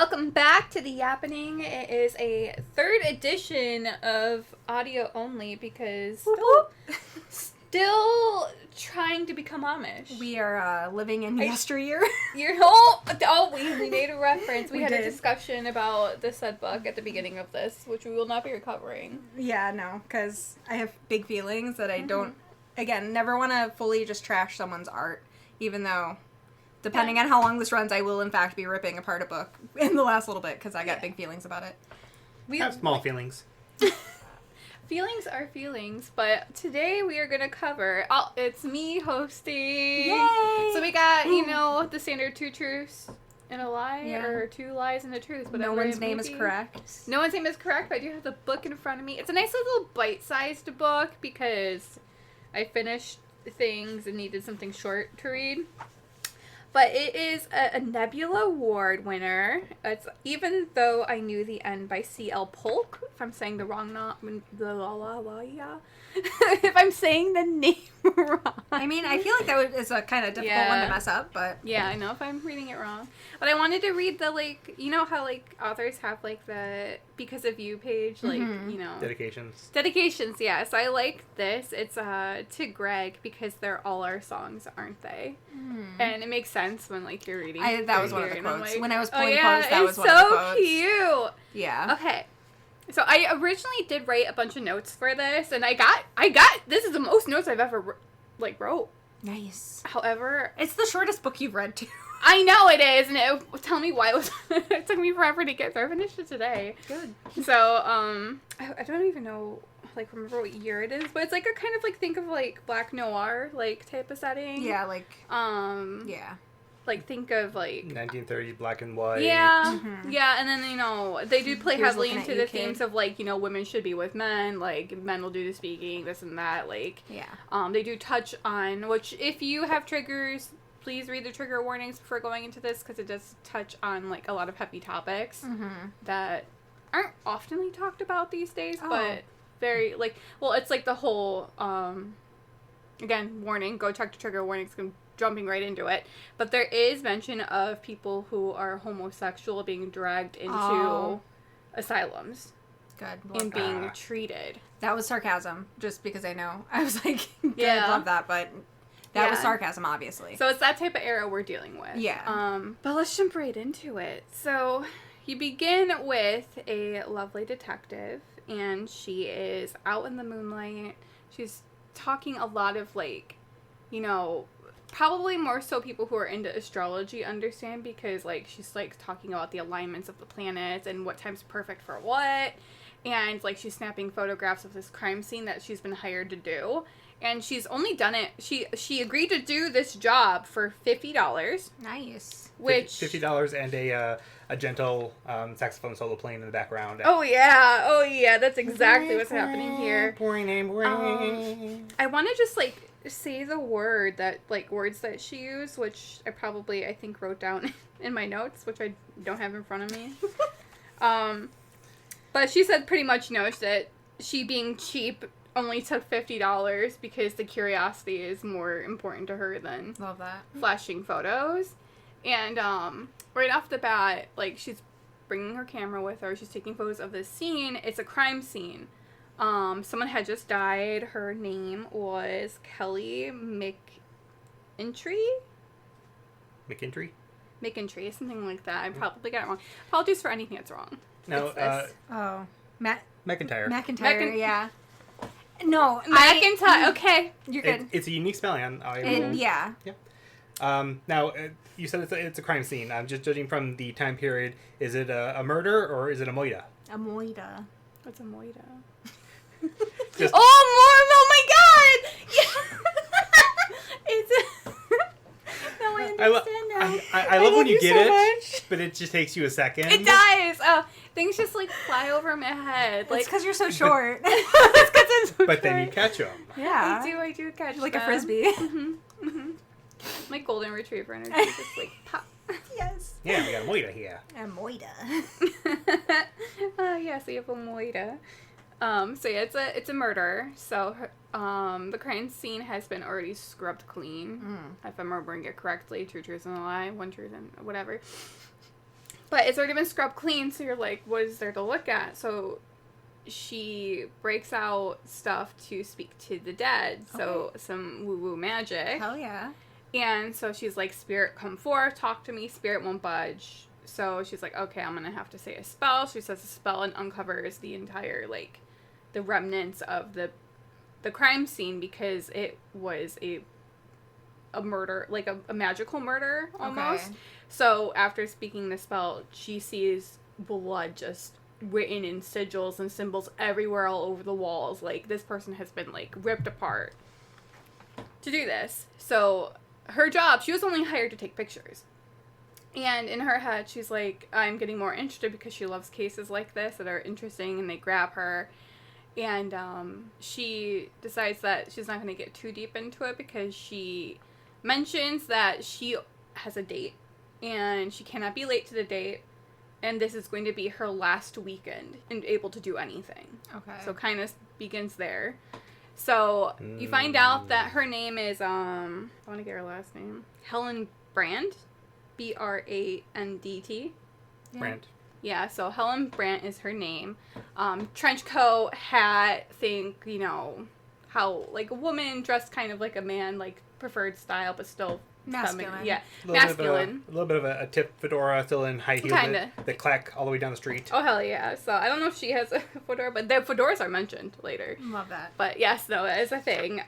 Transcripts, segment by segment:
Welcome back to the Yappening. It is a third edition of audio only because still trying to become Amish. We are living in yesteryear. We made a reference. We had did. a discussion about the said book at the beginning of this, which we will not be recovering. Yeah, no, because I have big feelings that I don't, again, never want to fully just trash someone's art, even though, depending on how long this runs, I will in fact be ripping apart a book in the last little bit, because I got big feelings about it. We have small feelings. Feelings are feelings, but today we are going to cover... it's me hosting. Yay! So we got, the standard 2 truths and a lie, or 2 lies and a truth. No one's name is correct. No one's name is correct, but I do have the book in front of me. It's a nice little bite-sized book because I finished things and needed something short to read. But it is a Nebula Award winner. It's Even Though I Knew the End by C.L. Polk. If I'm saying the wrong if I'm saying the name wrong. I mean, I feel like that is a kind of difficult one to mess up, but... Yeah, I know if I'm reading it wrong. But I wanted to read the, how, authors have, the Because of You page, Dedications. Dedications, yeah. So I like this. It's to Greg because they're all our songs, aren't they? And it makes sense when, you're reading. That was one of the quotes. When I was pulling quotes, that was one of the quotes. It's so cute! Yeah. Okay. So I originally did write a bunch of notes for this, and I got, this is the most notes I've ever, wrote. Nice. However... It's the shortest book you've read, too. I know it is, and tell me why it took me forever to get through. I finished it today. Good. So, I don't even know, remember what year it is, but it's, a kind of, think of, black noir, type of setting. Yeah, yeah. Think of, 1930s black and white. Yeah. Yeah, and then, they do play Here's heavily looking at into you, the kid. themes of, women should be with men, men will do the speaking, this and that, Yeah. They do touch on, which, if you have triggers, please read the trigger warnings before going into this, because it does touch on, a lot of heavy topics that aren't oftenly talked about these days, but very, it's, the whole, again, warning, go check the trigger warnings, jumping right into it, but there is mention of people who are homosexual being dragged into asylums. Good. And being treated. That was sarcasm, just because I know. I was like, good, Yeah. love that, but that was sarcasm, obviously. So it's that type of era we're dealing with. Yeah. But let's jump right into it. So you begin with a lovely detective, and she is out in the moonlight. She's talking a lot of, probably more so people who are into astrology understand, because, she's, talking about the alignments of the planets and what time's perfect for what. And, she's snapping photographs of this crime scene that she's been hired to do. And she's only done it, she agreed to do this job for $50. Nice. Which... $50 and a gentle saxophone solo playing in the background. Oh, yeah. That's exactly what's happening here. I want to just, say the word that, words that she used, which I think wrote down in my notes, which I don't have in front of me. But she said pretty much, that she being cheap only took $50 because the curiosity is more important to her than Love that. flashing photos. And right off the bat, she's bringing her camera with her. She's taking photos of this scene. It's a crime scene. Someone had just died. Her name was Kelly McIntry, something like that. I probably got it wrong. Apologies for anything that's wrong. No, McIntyre. Yeah. No, McIntyre. Okay, you're good. It's a unique spelling. Yeah. Now, you said it's a crime scene. I'm just judging from the time period. Is it a murder or is it a Moi-dah? A Moi-dah. What's a Moi-dah? Oh my God! It's no, I understand now. I love when you get so it, much. but it just takes you a second. It does. Oh, things just fly over my head. It's because you're so short. It's 'cause I'm so But short. then you catch them. Yeah. I do catch like them. a frisbee. My golden retriever energy just pop. Yes. Yeah, we got a Moi-dah here. A Moi-dah. Yeah, so you have a Moi-dah. So yeah, it's a murder. So the crime scene has been already scrubbed clean. If I'm remembering it correctly, 2 truths and a lie, 1 truth and whatever. But it's already been scrubbed clean, so you're like, what is there to look at? So she breaks out stuff to speak to the dead. So some woo-woo magic. Hell yeah. And so she's like, spirit, come forth, talk to me. Spirit won't budge. So she's like, okay, I'm going to have to say a spell. She says a spell and uncovers the entire, like, the remnants of the crime scene, because it was a murder, like a magical murder almost. Okay. So after speaking the spell, she sees blood just written in sigils and symbols everywhere all over the walls. Like, this person has been, like, ripped apart to do this. So her job, she was only hired to take pictures. And in her head, she's like, I'm getting more interested because she loves cases like this that are interesting, and they grab her. And she decides that she's not going to get too deep into it, because she mentions that she has a date and she cannot be late to the date, and this is going to be her last weekend and able to do anything. Okay. So kind of begins there. So you find out that her name is, I want to get her last name, Helen Brandt, Brandt. Brand. Yeah, so Helen Brandt is her name. Trench coat, hat, think, you know, how, like, a woman dressed kind of like a man, like, preferred style, but still masculine. Yeah, A masculine. little bit of a tip fedora, still in high heels that clack all the way down the street. Oh, hell yeah. So I don't know if she has a fedora, but the fedoras are mentioned later. Love that. But yes, no, that is a thing.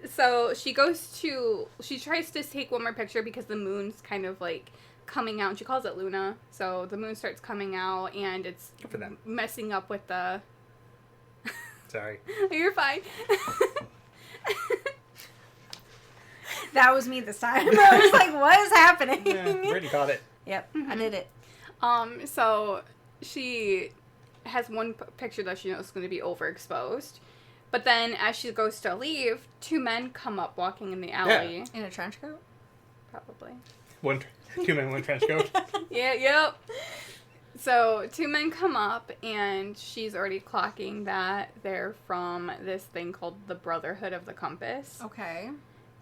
So she tries to take one more picture because the moon's kind of, like, coming out. She calls it Luna. So the moon starts coming out, and it's Good for them. messing up with the... Sorry. You're fine. That was me this time. I was like, what is happening? Yeah, Brittney caught it. Yep, I did it. So she has one picture that she knows is going to be overexposed. But then as she goes to leave, two men come up walking in the alley. In a trench coat? Probably. Two men, one trench coat. Yeah, yep. So two men come up, and she's already clocking that they're from this thing called the Brotherhood of the Compass. Okay.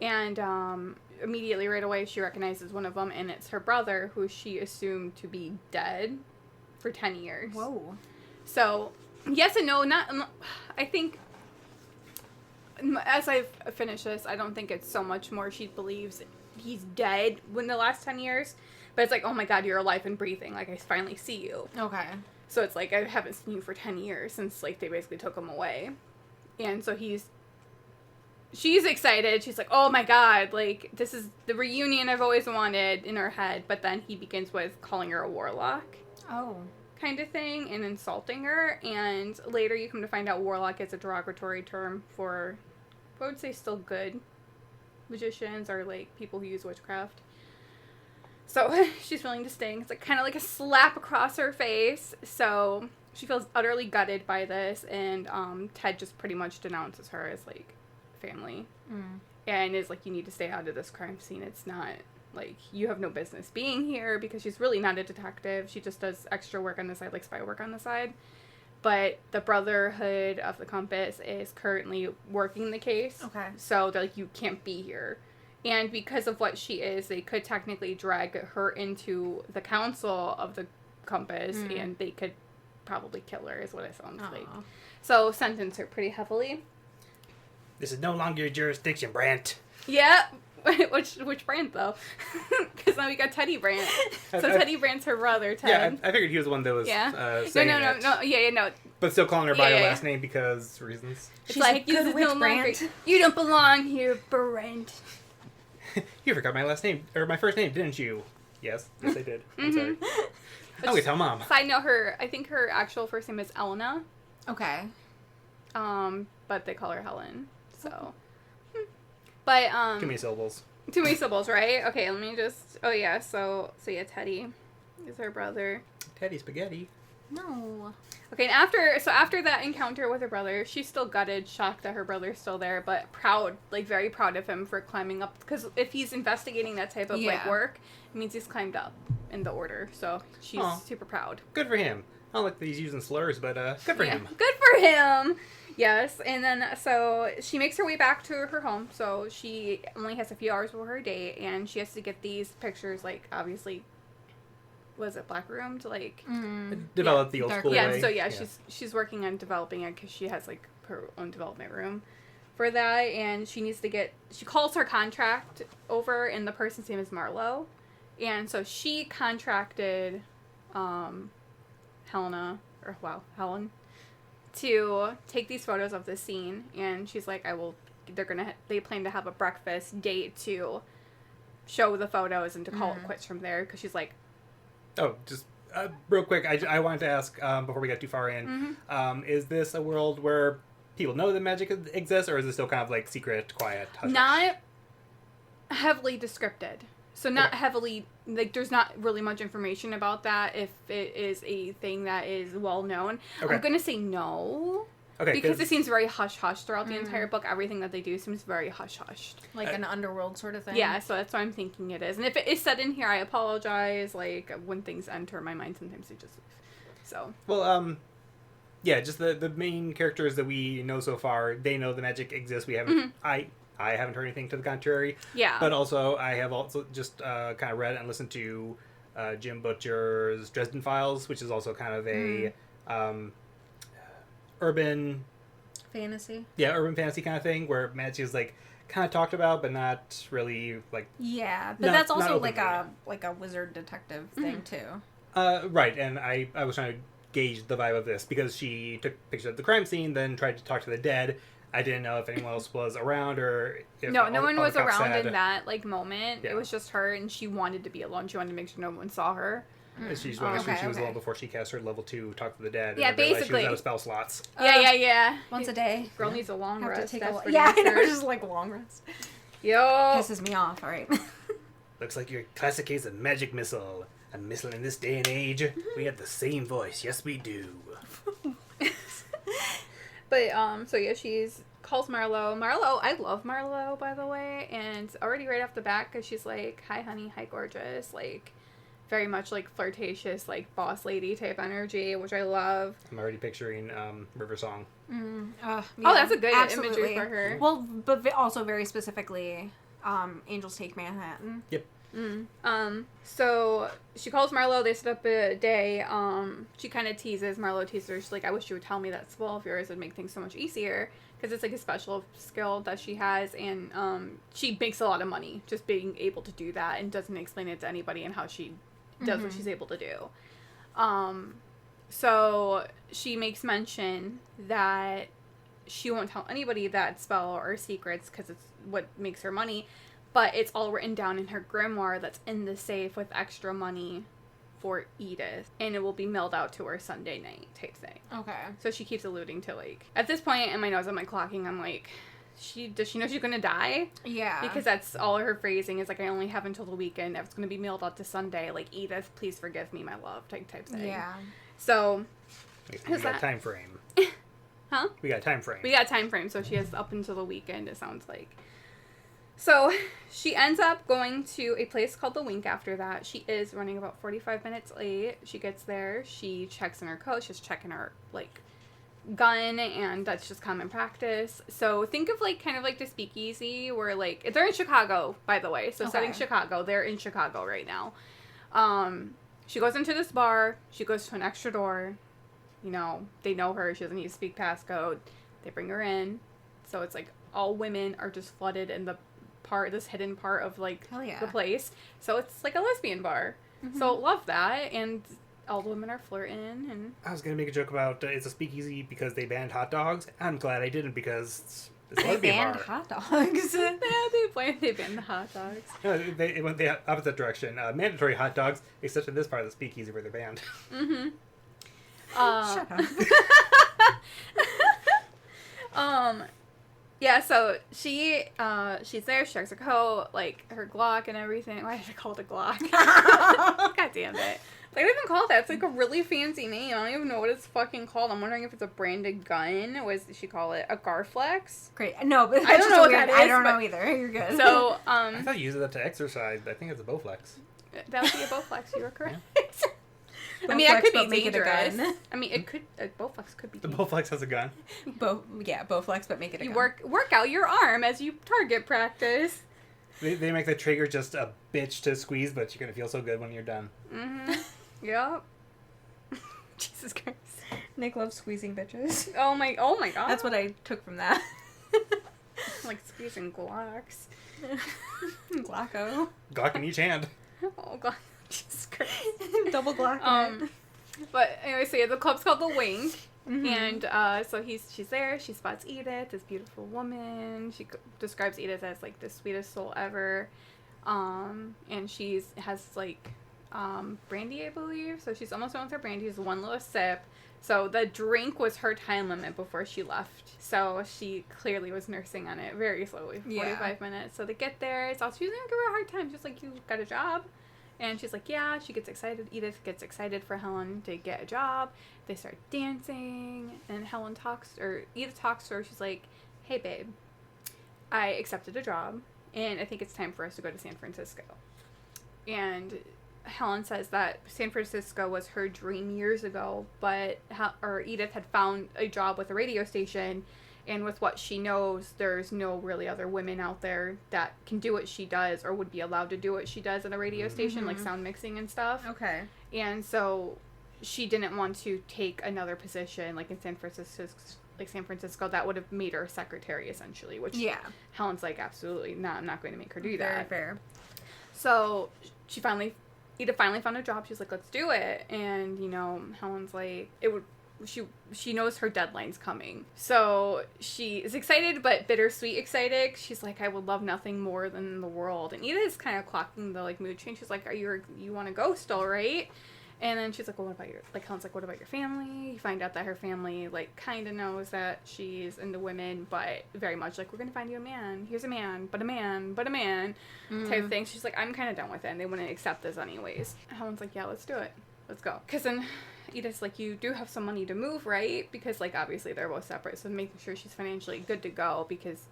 And immediately right away she recognizes one of them, and it's her brother, who she assumed to be dead for 10 years. Whoa. So, yes and no. I think, as I finish this, I don't think it's so much more she believes he's dead in the last 10 years. But it's like, oh my god, you're alive and breathing. Like, I finally see you. Okay. So it's like, I haven't seen you for 10 years since, like, they basically took him away. And so she's excited. She's like, oh my god, like, this is the reunion I've always wanted in her head. But then he begins with calling her a warlock. Oh. Kind of thing, and insulting her. And later you come to find out warlock is a derogatory term for, I would say, still good magicians, or, like, people who use witchcraft. So she's willing to sting. It's like kind of like a slap across her face. So she feels utterly gutted by this, and Ted just pretty much denounces her as, like, family. And is like, you need to stay out of this crime scene. It's not, like, you have no business being here, because she's really not a detective. She just does extra work on the side, like spy work on the side. But the Brotherhood of the Compass is currently working the case. Okay. So they're like, you can't be here. And because of what she is, they could technically drag her into the Council of the Compass, and they could probably kill her, is what it sounds like. So sentence her pretty heavily. This is no longer your jurisdiction, Brandt. Yeah. Which Brandt, though? Because now we got Teddy Brandt. So Teddy Brandt's her brother, Ted. Yeah, I figured he was the one that was saying that. No. Yeah, no. But still calling her by her last name because reasons. It's like, a good witch, Brandt. You don't belong here, Brandt. You forgot my last name, or my first name, didn't you? Yes, I did. I'm sorry. I'm gonna tell Mom. Side note, I think her actual first name is Elena. Okay. But they call her Helen. So. But, Too many syllables. Too many syllables, right? Okay, let me just... Oh, yeah, so yeah, Teddy is her brother. Teddy Spaghetti. No. Okay, and after that encounter with her brother, she's still gutted, shocked that her brother's still there, but proud, like, very proud of him for climbing up. Because if he's investigating that type of, like, work, it means he's climbed up in the order. So she's super proud. Good for him. I don't like that he's using slurs, but good for him. Good for him! Yes, and then, so, she makes her way back to her home, so she only has a few hours before her date, and she has to get these pictures, like, obviously was it Black Room to like develop the old school yeah. way. So yeah, she's working on developing it because she has like her own development room for that, and she calls her contract over, and the person's name is Marlo, and so she contracted Helen to take these photos of the scene, and she's like, they plan to have a breakfast date to show the photos and to call it quits from there, because she's like, oh, just real quick, I wanted to ask before we got too far in, is this a world where people know that magic exists, or is it still kind of like secret, quiet, hush? Not heavily descripted. So not heavily, like, there's not really much information about that if it is a thing that is well known. Okay. I'm going to say no. Okay, because it seems very hush-hush throughout the entire book. Everything that they do seems very hush-hushed. Like an underworld sort of thing? Yeah, so that's what I'm thinking it is. And if it is said in here, I apologize. Like, when things enter my mind, sometimes they just... So... Well, yeah, just the main characters that we know so far, they know the magic exists. We haven't... I haven't heard anything to the contrary. Yeah. But also, I have also just kind of read and listened to Jim Butcher's Dresden Files, which is also kind of a urban... fantasy? Yeah, urban fantasy kind of thing, where magic is, like, kind of talked about, but not really, like... Yeah, but that's also like a wizard detective thing, too. Right, and I was trying to gauge the vibe of this, because she took pictures of the crime scene, then tried to talk to the dead. I didn't know if anyone else was around, or if no one was around in that like moment. Yeah. It was just her, and she wanted to be alone. She wanted to make sure no one saw her. She just wanted to make sure she was alone before she cast her level 2 Talk to the Dead. Yeah, and basically. She was out of spell slots. Yeah. Once a day. Girl needs a long rest. Yeah, I know, just like long rest. Yo. Pisses me off, alright. Looks like your classic case of magic missile. A missile in this day and age. We have the same voice. Yes, we do. But, so yeah, calls Marlo. I love Marlo, by the way, and already right off the bat, because she's like, hi, honey, hi, gorgeous, like, very much, like, flirtatious, like, boss lady type energy, which I love. I'm already picturing River Song. Yeah, oh, that's a good imagery for her. Well, but also very specifically, Angels Take Manhattan. Yep. So she calls Marlo, they set up a day, she kind of Marlo teases her, she's like, I wish you would tell me that spell of yours would make things so much easier, because it's like a special skill that she has, and, she makes a lot of money just being able to do that, and doesn't explain it to anybody and how she does what she's able to do. So she makes mention that she won't tell anybody that spell or secrets, because it's what makes her money. But it's all written down in her grimoire that's in the safe with extra money for Edith. And it will be mailed out to her Sunday night type thing. Okay. So she keeps alluding to, like... At this point, in my nose, I'm, like, clocking. I'm like, does she know she's gonna die? Yeah. Because that's all her phrasing is, like, I only have until the weekend. If it's gonna be mailed out to Sunday. Like, Edith, please forgive me, my love, type thing. Yeah. So... We got time frame. Huh? We got time frame. We got time frame, so she has up until the weekend, it sounds like. So, she ends up going to a place called The Wink after that. She is running about 45 minutes late. She gets there. She checks in her coat. She's checking her, like, gun, and that's just common practice. So, think of, like, kind of like the speakeasy where, like, they're in Chicago, by the way. So, setting Chicago. They're in Chicago right now. She goes into this bar. She goes to an extra door. You know, they know her. She doesn't need to speak passcode. They bring her in. So, it's like all women are just flooded in this hidden part of, like, the place. So it's like a lesbian bar. So love that. And all the women are flirting. And I was going to make a joke about it's a speakeasy because they banned hot dogs. I'm glad I didn't, because it's a lesbian bar. They banned hot dogs. they banned the hot dogs. No, it went the opposite direction. Mandatory hot dogs, except in this part of the speakeasy where they're banned. Shut up. Yeah, so she's there, she checks her coat, like, her Glock and everything. Why did I call it a Glock? God damn it. They don't even call it that. It's, like, a really fancy name. I don't even know what it's fucking called. I'm wondering if it's a branded gun. What does she call it? A Garflex? Great. No, but I don't know what that is. I don't know either. You're good. So, I thought you used that to exercise. I think it's a Bowflex. That would be a Bowflex. You were correct. Yeah. I mean, that could be make dangerous. it a gun. I mean, it could. A Bowflex could be The dangerous. Bowflex has a gun. Bowflex, but make it a You gun. work out your arm as you target practice. They make the trigger just a bitch to squeeze, but you're going to feel so good when you're done. Yep. Jesus Christ. Nick loves squeezing bitches. Oh my god. That's what I took from that. Like squeezing Glocks. Glocko. Glock in each hand. Oh god. Jesus Christ. Double Glock. But anyway, so yeah, the club's called The Wink. Mm-hmm. And so she's there. She spots Edith, this beautiful woman. She describes Edith as like the sweetest soul ever. And has like brandy, I believe. So she's almost done with her brandy. Just one little sip. So the drink was her time limit before she left. So she clearly was nursing on it very slowly for 45 minutes. So they get there. It's also, she's going to give her a hard time. She's like, you got a job? And she's like, yeah. She gets excited. Edith gets excited for Helen to get a job. They start dancing. And Edith talks to her. She's like, hey, babe, I accepted a job. And I think it's time for us to go to San Francisco. And Helen says that San Francisco was her dream years ago, but Edith had found a job with a radio station, and with what she knows, there's no really other women out there that can do what she does or would be allowed to do what she does at a radio station, like sound mixing and stuff. Okay. And so she didn't want to take another position like in San Francisco that would have made her a secretary essentially, which Helen's like, absolutely not, I'm not going to make her do that. Very fair. So Edith finally found a job. She's like, let's do it. And, you know, Helen's like, she knows her deadline's coming. So she is excited, but bittersweet excited. She's like, I would love nothing more than the world. And Edith is kind of clocking the, like, mood change. She's like, you want to go still, right? And then she's like, well, Helen's like, what about your family? You find out that her family, like, kind of knows that she's into women, but very much like, we're going to find you a man. Here's a man, but a man, but a man, type of thing. She's like, I'm kind of done with it, and they wouldn't accept this anyways. Helen's like, yeah, let's do it. Let's go. Because then Edith's like, you do have some money to move, right? Because, like, obviously they're both separate, so making sure she's financially good to go because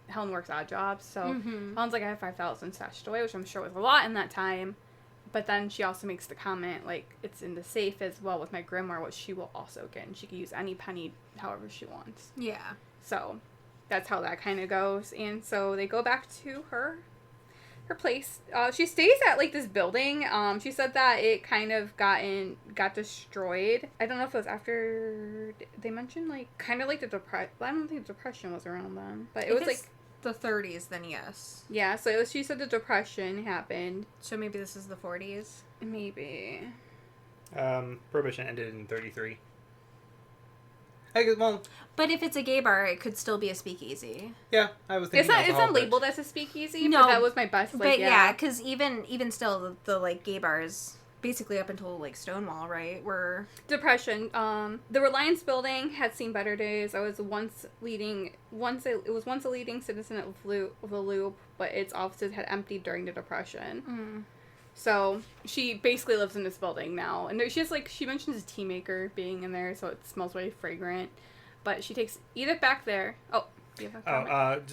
Helen works odd jobs. So Helen's like, I have $5,000 stashed away, which I'm sure was a lot in that time. But then she also makes the comment, like, it's in the safe as well with my grimoire, which she will also get. And she can use any penny however she wants. Yeah. So that's how that kind of goes. And so they go back to her place. She stays at, like, this building. She said that it kind of got destroyed. I don't know if it was after they mentioned, like, kind of like the depression. I don't think the depression was around then. But it was, like, the 30s, then yes. Yeah, so she said the depression happened. So maybe this is the 40s? Maybe. Prohibition ended in 33. But if it's a gay bar, it could still be a speakeasy. Yeah, I was thinking it's not labeled as a speakeasy, no, but that was my best. Like, but yeah, because even still, the like gay bars, basically up until like Stonewall, right, were depression. The Reliance building had seen better days. It was once a leading citizen of the Loop, but its offices had emptied during the Depression. So she basically lives in this building now, and she mentions a tea maker being in there, so it smells very fragrant. But she takes Edith back there. Oh, do you have a comment?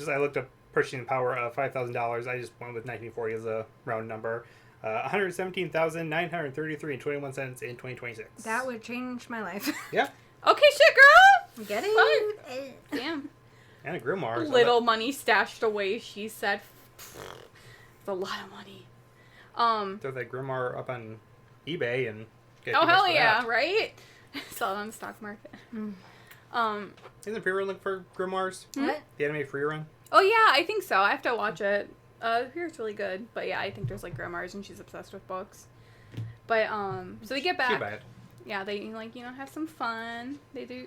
I looked up purchasing power of $5,000. I just went with 1940 as a round number. 117,933 and 21 cents in 2026. That would change my life. Yeah. Okay, shit, girl. Get it? Damn. And a grimoire. Little money stashed away. She said, "It's a lot of money." Throw that grimoire up on eBay and get. Oh hell yeah! Right. Sell it on the stock market. Isn't pre-run for grimoires? What? The anime free-run? Oh yeah, I think so. I have to watch it. Here it's really good, but yeah, I think there's like grimoires, and she's obsessed with books. But so they get back. Too bad. Yeah, they have some fun. They do,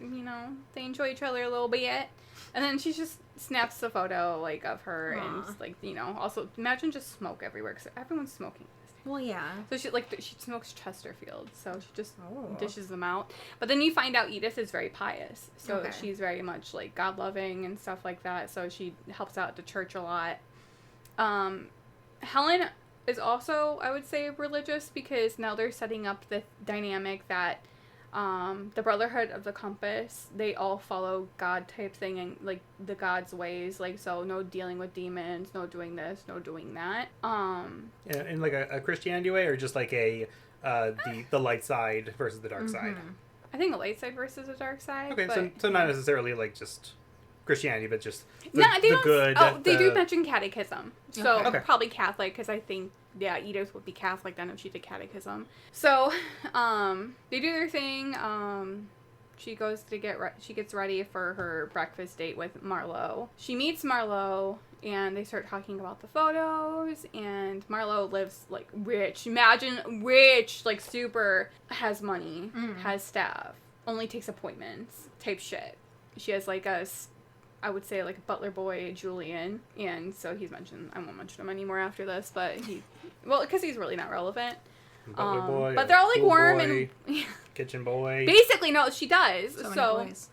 they enjoy each other a little bit, and then she just snaps a photo like of her. Aww. And also imagine just smoke everywhere because everyone's smoking. Well, yeah. So she smokes Chesterfield, so she just dishes them out. But then you find out Edith is very pious, so she's very much like God loving and stuff like that. So she helps out at the church a lot. Helen is also, I would say, religious because now they're setting up the dynamic that the Brotherhood of the Compass, they all follow God type thing and like the God's ways, like so no dealing with demons, no doing this, no doing that. In like a Christianity way, or just like a the light side versus the dark side? I think the light side versus the dark side. Okay, but, so not necessarily like just Christianity, but just they do mention catechism, so probably Catholic because I think yeah, Edith would be Catholic then if she did catechism. So, they do their thing. She goes to she gets ready for her breakfast date with Marlo. She meets Marlo, and they start talking about the photos, and Marlo lives, like, rich. Imagine rich, like, super, has money, has staff, only takes appointments, type shit. She has, like, I would say, like, a butler boy, Julian, and so he's mentioned, I won't mention him anymore after this, but because he's really not relevant. Butler boy, but they're all, like, warm boy, and... kitchen boy. Basically, no, she does. So many boys.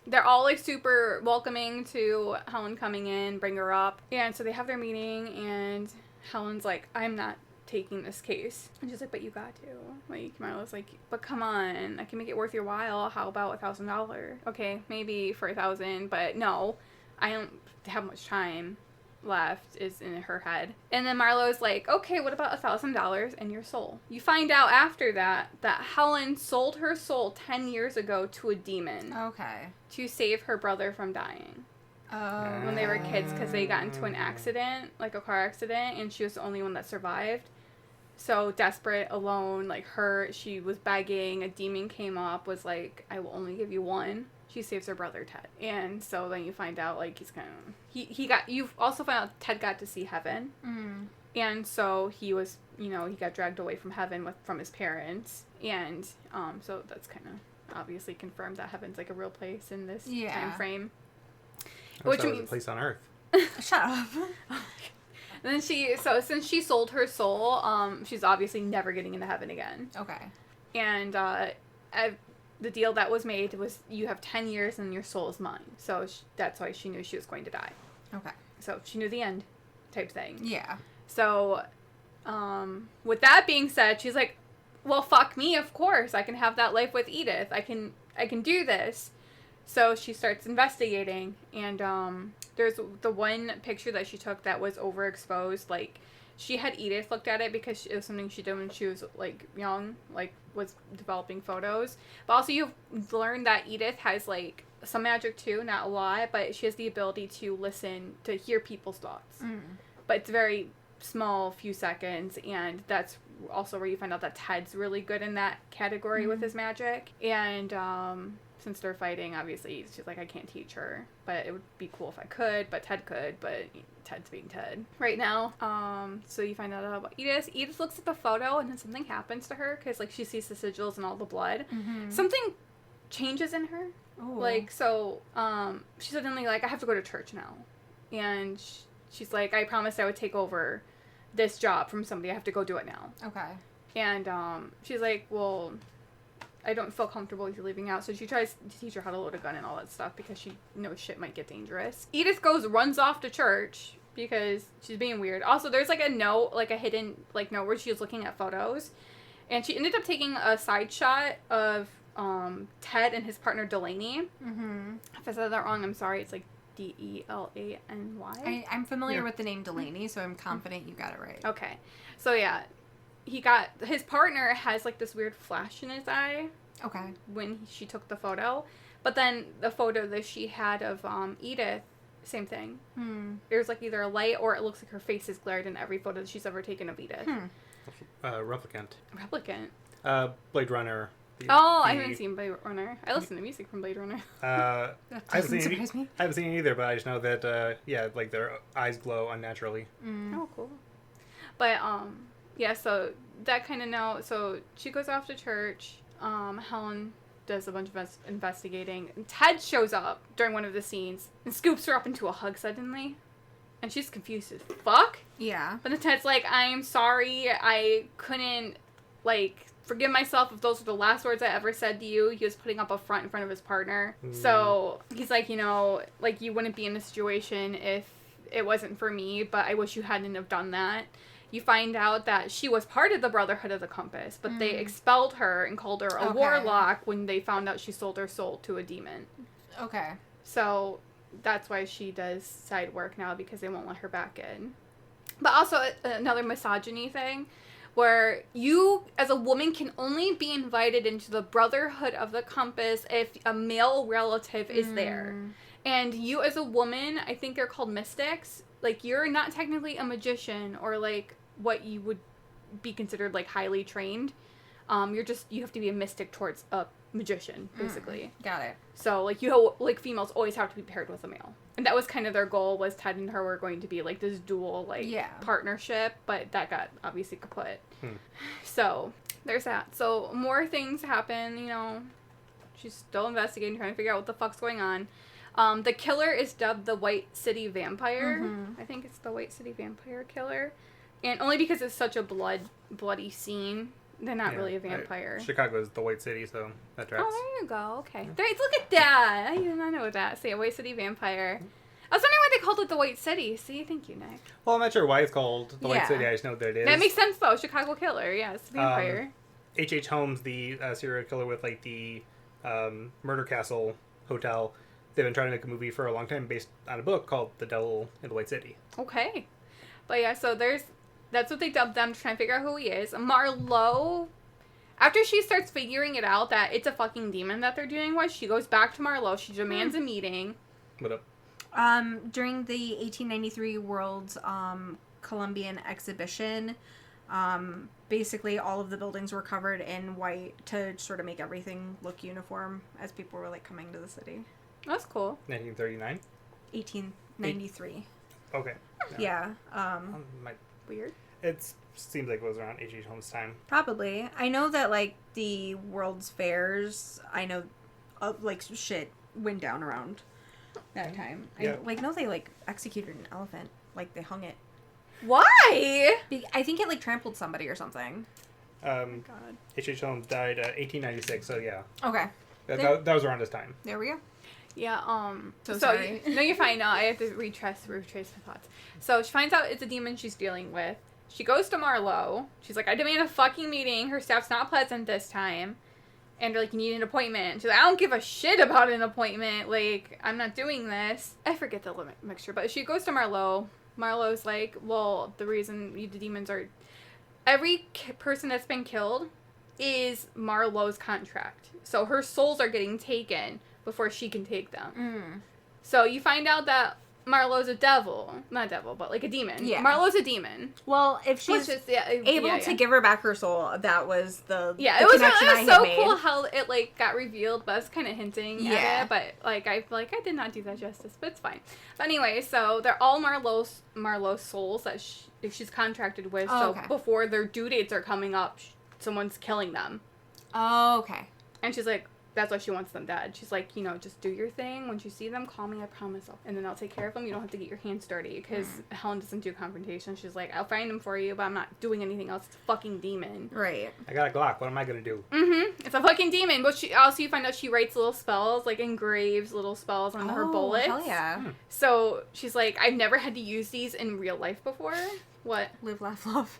They're all, like, super welcoming to Helen coming in, bring her up. And so they have their meeting, and Helen's like, I'm not taking this case. And she's like, but you got to. Like, Marlo's like, but come on, I can make it worth your while. How about $1,000? Okay, maybe for $1,000, but no, I don't have much time left, is in her head. And then Marlo's like, okay, what about $1,000 and your soul? You find out after that Helen sold her soul 10 years ago to a demon. Okay. To save her brother from dying. Oh. When they were kids, because they got into an accident, like a car accident, and she was the only one that survived. So desperate, alone, like hurt, she was begging, a demon came up, was like, I will only give you one. She saves her brother, Ted. And so then you find out, like, he's kind of... You also find out Ted got to see heaven. Mm. And so he was, he got dragged away from heaven from his parents. And so that's kind of obviously confirmed that heaven's, like, a real place in this time frame. Which means... a place on Earth. Shut up. And then since she sold her soul, she's obviously never getting into heaven again. Okay. And, the deal that was made was you have 10 years and your soul is mine. So that's why she knew she was going to die. Okay. So she knew the end type thing. Yeah. So, with that being said, she's like, well, fuck me, of course. I can have that life with Edith. I can do this. So she starts investigating. And there's the one picture that she took that was overexposed. Like, she had Edith looked at it because it was something she did when she was, like, young, like, was developing photos. But also you've learned that Edith has, like, some magic too, not a lot, but she has the ability to listen, to hear people's thoughts. Mm. But it's very small, few seconds, and that's also where you find out that Ted's really good in that category with his magic. And, since they're fighting, obviously, she's like, I can't teach her, but it would be cool if I could, but Ted could, but Ted's being Ted right now. So you find out about Edith. Edith looks at the photo, and then something happens to her, because, like, she sees the sigils and all the blood. Mm-hmm. Something changes in her. Ooh. Like, so, she's suddenly like, I have to go to church now. And she's like, I promised I would take over this job from somebody. I have to go do it now. Okay. And, she's like, well... I don't feel comfortable with you leaving out. So she tries to teach her how to load a gun and all that stuff because she knows shit might get dangerous. Edith runs off to church because she's being weird. Also, there's, like, a note, like, a hidden, like, note where she was looking at photos. And she ended up taking a side shot of Ted and his partner Delaney. Mm-hmm. If I said that wrong, I'm sorry. It's, like, Delany. I'm familiar with the name Delaney, so I'm confident you got it right. Okay. So, yeah. His partner has, like, this weird flash in his eye. Okay. When she took the photo. But then the photo that she had of Edith, same thing. There's, like, either a light or it looks like her face is glared in every photo that she's ever taken of Edith. Replicant. Blade Runner. I haven't seen Blade Runner. I listen to music from Blade Runner. I haven't seen it either, but I just know that, like, their eyes glow unnaturally. Oh, cool. But, yeah, so that kind of note. So she goes off to church. Helen does a bunch of investigating. And Ted shows up during one of the scenes and scoops her up into a hug suddenly. And she's confused as fuck. Yeah. But then Ted's like, I'm sorry. I couldn't, like, forgive myself if those were the last words I ever said to you. He was putting up a front in front of his partner. So he's like, like, you wouldn't be in this situation if it wasn't for me, but I wish you hadn't have done that. You find out that she was part of the Brotherhood of the Compass, but they expelled her and called her a warlock when they found out she sold her soul to a demon. Okay. So that's why she does side work now, because they won't let her back in. But also another misogyny thing, where you, as a woman, can only be invited into the Brotherhood of the Compass if a male relative is there. And you, as a woman, I think they're called mystics. Like, you're not technically a magician or, like, what you would be considered, like, highly trained. You have to be a mystic towards a magician, basically. Got it. So, like, females always have to be paired with a male. And that was kind of their goal, was Ted and her were going to be, like, this dual, like, partnership, but that got, obviously, kaput. So, there's that. So, more things happen, you know, she's still investigating, trying to figure out what the fuck's going on. The killer is dubbed the White City Vampire. I think it's the White City Vampire Killer. And only because it's such a bloody scene. They're not really a vampire. Chicago is the White City, so that tracks. Oh, there you go. Okay. Look at that. I did not know that. See, a White City Vampire. I was wondering why they called it the White City. See, thank you, Nick. Well, I'm not sure why it's called the White City. I just know that it is. That makes sense, though. Chicago Killer. Yes, vampire. H.H. Holmes, the serial killer with, like, the Murder Castle Hotel, they've been trying to make a movie for a long time based on a book called The Devil in the White City. Okay. But yeah, so that's what they dubbed them, to try and figure out who he is. Marlowe, after she starts figuring it out that it's a fucking demon that they're dealing with, she goes back to Marlowe. She demands a meeting. What up? During the 1893 World's Columbian Exhibition, basically all of the buildings were covered in white to sort of make everything look uniform as people were, like, coming to the city. That's cool. 1939? 1893. Okay. Yeah. Weird. It seems like it was around H.H. Holmes' time. Probably. I know that, like, the World's Fairs, I know, like, shit went down around that time. Yeah. I know they, like, executed an elephant. Like, they hung it. Why? I think it, like, trampled somebody or something. Oh my God. H.H. Holmes died 1896, so yeah. Okay. That was around his time. There we go. Yeah, So sorry. No, you're fine. No, I have to retrace my thoughts. So she finds out it's a demon she's dealing with. She goes to Marlowe. She's like, I demand a fucking meeting. Her staff's not pleasant this time. And they're like, you need an appointment. And she's like, I don't give a shit about an appointment. Like, I'm not doing this. I forget the mixture, but she goes to Marlowe. Marlowe's like, well, the reason the demons are... Every person that's been killed is Marlowe's contract. So her souls are getting taken before she can take them. So you find out that Marlowe's a devil. Not devil, but like a demon. Yeah. Marlowe's a demon. Well, if she's able to give her back her soul, that was the it was so cool how it, like, got revealed, but I was kind of hinting at it, but like I did not do that justice, but it's fine. But anyway, so they're all Marlowe's souls that she's contracted with, so before their due dates are coming up, someone's killing them. Oh, okay. And she's like, that's why she wants them dead. She's like, you know, just do your thing. When you see them, call me, I promise. And then I'll take care of them. You don't have to get your hands dirty. Because Helen doesn't do confrontation. She's like, I'll find them for you, but I'm not doing anything else. It's a fucking demon. Right. I got a Glock. What am I going to do? It's a fucking demon. But you find out she writes little spells, like engraves little spells on her bullets. Hell yeah. So she's like, I've never had to use these in real life before. What? Live, laugh, love.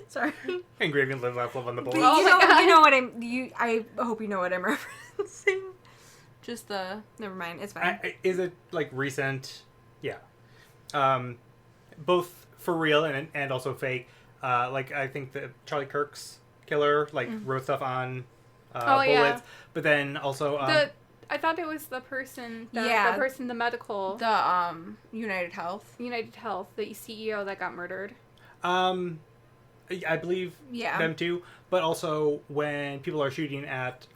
Sorry. Engraving live, laugh, love on the bullet. You know what I hope you know what I'm referencing. Just never mind. It's fine. Is it, like, recent? Yeah. Both for real and also fake. Like, I think that Charlie Kirk's killer, like, wrote stuff on bullets. Yeah. But then also... I thought it was the person, the medical... The, United Health, the CEO that got murdered. I believe them too, but also when people are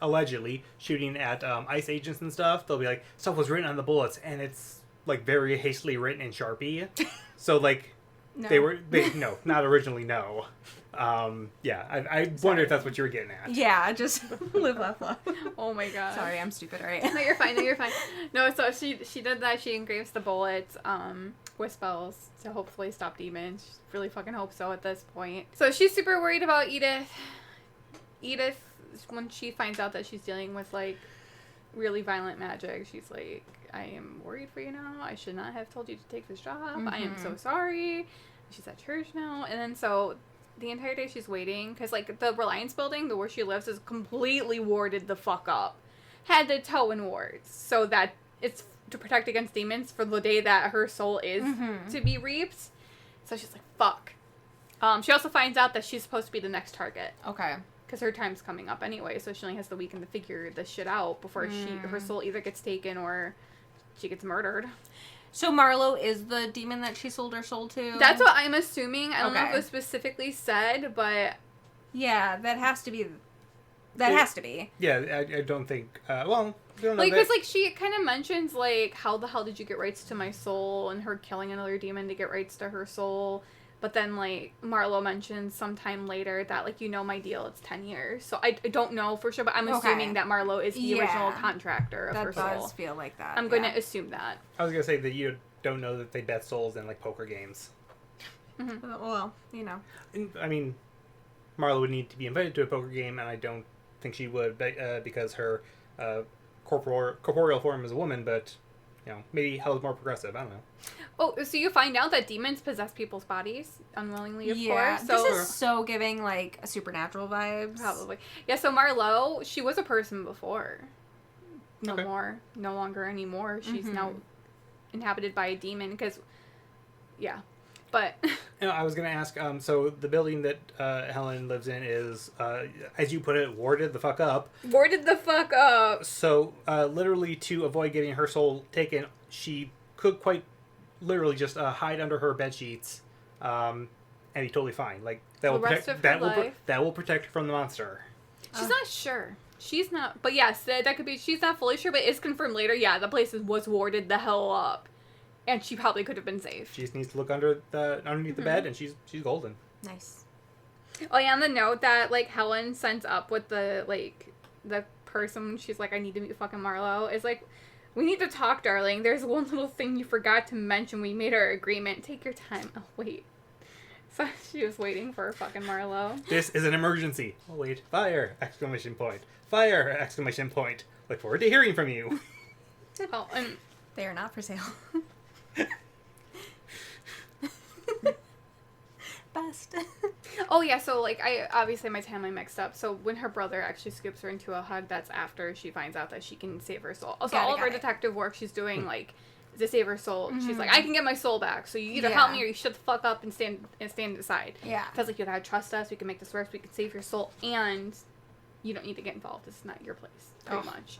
allegedly shooting at ICE agents and stuff, they'll be like, stuff was written on the bullets, and it's, like, very hastily written in Sharpie. So, like, no. Not originally, no. I wonder if that's what you were getting at. Yeah, just live, laugh, love. Oh my God. Sorry, I'm stupid, alright. No, you're fine. No, so she did that. She engraves the bullets with spells to hopefully stop demons. She really fucking hope so at this point. So she's super worried about Edith. Edith, when she finds out that she's dealing with, like, really violent magic, she's like, I am worried for you now. I should not have told you to take this job. I am so sorry. She's at church now. And then so the entire day she's waiting, because, like, the Reliance building, where she lives, is completely warded the fuck up. Head to toe in wards. So that it's to protect against demons for the day that her soul is to be reaped. So she's like, fuck. She also finds out that she's supposed to be the next target. Okay. Because her time's coming up anyway, so she only has the weekend to figure this shit out before her soul either gets taken or she gets murdered. So Marlowe is the demon that she sold her soul to? That's what I'm assuming. I don't know if it was specifically said, but... Yeah, that has to be... That has to be. Yeah, I don't think... well, I don't know. Like, because, like, she kind of mentions, like, how the hell did you get rights to my soul? And her killing another demon to get rights to her soul. But then, like, Marlowe mentions sometime later that, like, you know my deal, it's 10 years. So I don't know for sure, but I'm assuming that Marlowe is the original contractor of her soul. That does feel like that. I'm going to assume that. I was going to say that you don't know that they bet souls in, like, poker games. Mm-hmm. Well, you know. I mean, Marlowe would need to be invited to a poker game, and I don't think she would because her corporeal form is a woman, but... You know, maybe hell's more progressive. I don't know. Oh, so you find out that demons possess people's bodies unwillingly, of course. So this is so giving, like, a supernatural vibes. Probably. Yeah, so Marlowe, she was a person before. No longer anymore. She's now inhabited by a demon because, yeah. But... You know, I was going to ask, so the building that Helen lives in is, as you put it, warded the fuck up. Warded the fuck up! So, literally, to avoid getting her soul taken, she could quite literally just hide under her bed sheets, and be totally fine. Like, that will protect her from the monster. She's not sure. She's not... But yes, that could be... She's not fully sure, but it's confirmed later. Yeah, the place was warded the hell up. And she probably could have been safe. She just needs to look underneath the bed, and she's golden. Nice. Oh yeah, on the note that, like, Helen sends up with the person, she's like, I need to meet fucking Marlowe, is like, we need to talk, darling. There's one little thing you forgot to mention. We made our agreement. Take your time. Oh, wait. So she was waiting for fucking Marlowe. This is an emergency. Oh, wait. Fire! Exclamation point. Fire! Exclamation point. Look forward to hearing from you. Oh, and they are not for sale. Best. Oh yeah, so like I obviously my timeline mixed up. So when her brother actually scoops her into a hug, that's after she finds out that she can save her soul. So all of her detective work she's doing like to save her soul. Mm-hmm. She's like, I can get my soul back. So you either help me or you shut the fuck up and stand aside. Yeah. Because like you gotta trust us. We can make this work. We can save your soul, and you don't need to get involved. This is not your place, pretty much.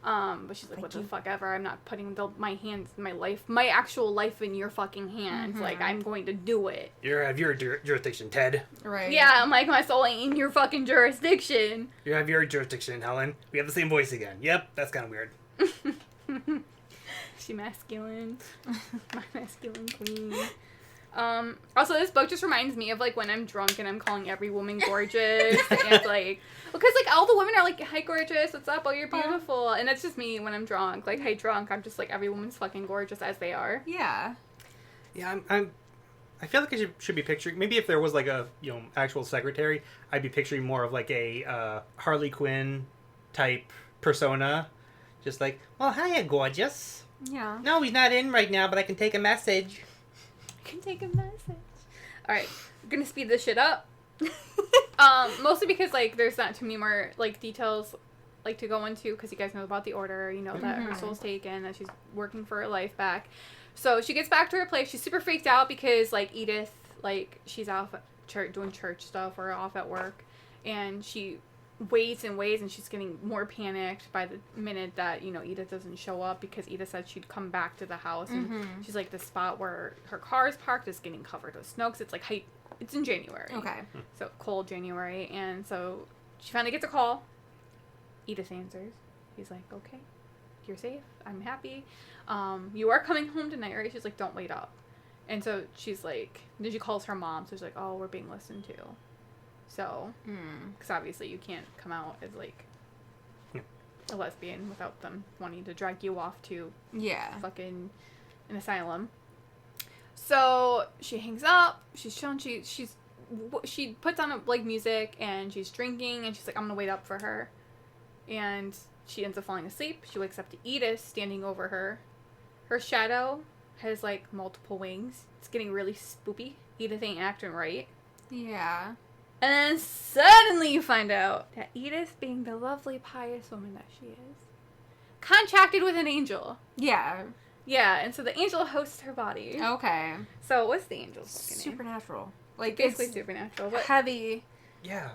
But she's like, what the fuck ever. I'm not putting my actual life in your fucking hands. Mm-hmm. Like, I'm going to do it. You have your jurisdiction, Ted. Right. Yeah, I'm like, my soul ain't in your fucking jurisdiction. You have your jurisdiction, Helen. We have the same voice again. Yep, that's kind of weird. She masculine. My masculine queen. Also, this book just reminds me of, like, when I'm drunk and I'm calling every woman gorgeous, and, like, because, like, all the women are like, hi, gorgeous, what's up, oh, you're beautiful, and it's just me when I'm drunk, like, hey, drunk, I'm just like, every woman's fucking gorgeous as they are. Yeah. Yeah, I feel like I should be picturing, maybe if there was, like, a, you know, actual secretary, I'd be picturing more of, like, a, Harley Quinn type persona, just like, well, hiya, gorgeous. Yeah. No, he's not in right now, but I can take a message. Can take a message. Alright, I'm gonna speed this shit up. Mostly because, like, there's not too many more, like, details, like, to go into, because you guys know about the order, you know, that her soul's taken, that she's working for her life back. So, she gets back to her place, she's super freaked out because, like, Edith, like, she's off at church, doing church stuff, or off at work, and she waits and waits, and she's getting more panicked by the minute that, you know, Edith doesn't show up, because Edith said she'd come back to the house, and she's like, the spot where her car is parked is getting covered with snow, because it's like it's in January. Okay. So cold January, and so she finally gets a call. Edith answers. He's like, okay, you're safe, I'm happy, you are coming home tonight, right? She's like, don't wait up. And so she's like, then she calls her mom, so she's like, oh, we're being listened to. So, because obviously you can't come out as, like, a lesbian without them wanting to drag you off to fucking an asylum. So, she hangs up, she's chilling, she puts on, like, music, and she's drinking, and she's like, I'm gonna wait up for her. And she ends up falling asleep. She wakes up to Edith standing over her. Her shadow has, like, multiple wings. It's getting really spoopy. Edith ain't acting right. Yeah. And then suddenly you find out that Edith, being the lovely, pious woman that she is, contracted with an angel. Yeah. Yeah, and so the angel hosts her body. Okay. So what's the angel's fucking name? Supernatural. Like, basically supernatural. But heavy. Yeah.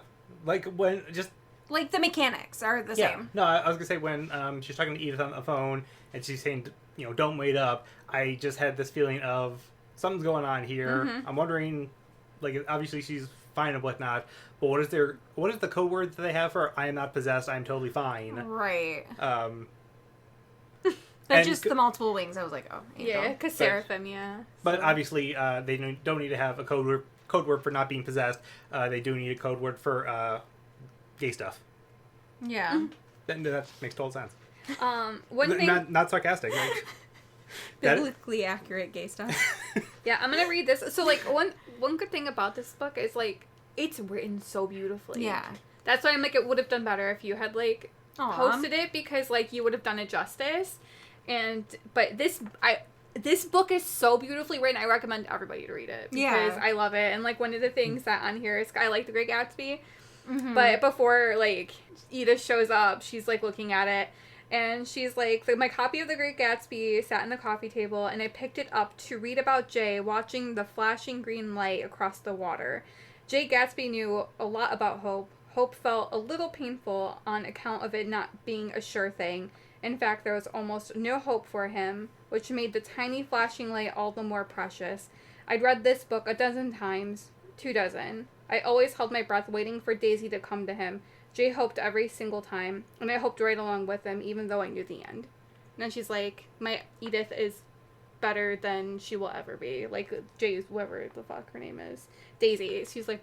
Like, when, just like, the mechanics are the same. No, I was going to say when she's talking to Edith on the phone and she's saying, don't wait up, I just had this feeling of something's going on here. Mm-hmm. I'm wondering, like, obviously she's fine and whatnot, but what is the code word that they have for I am not possessed, I am totally fine? Right. But just the multiple wings, I was like, oh, Angel. Yeah, because Seraphim, yeah. But obviously, they don't need to have a code word for not being possessed. They do need a code word for gay stuff. Yeah. That makes total sense. One thing... Not sarcastic. Like, biblically accurate gay stuff. Yeah, I'm gonna read this. So, like, one good thing about this book is, like, it's written so beautifully. Yeah. That's why I'm like, it would have done better if you had, like, posted it, because, like, you would have done it justice. But this book is so beautifully written. I recommend everybody to read it because I love it. And, like, one of the things that on here is I like The Great Gatsby. Mm-hmm. But before, like, Edith shows up, she's, like, looking at it. And she's like, my copy of The Great Gatsby sat on the coffee table, and I picked it up to read about Jay watching the flashing green light across the water. Jay Gatsby knew a lot about hope. Hope felt a little painful on account of it not being a sure thing. In fact, there was almost no hope for him, which made the tiny flashing light all the more precious. I'd read this book 12 times, 24. I always held my breath waiting for Daisy to come to him. Jay hoped every single time, and I hoped right along with him, even though I knew the end. And then she's like, my Edith is better than she will ever be. Like, Jay's, whoever the fuck her name is. Daisy. She's like,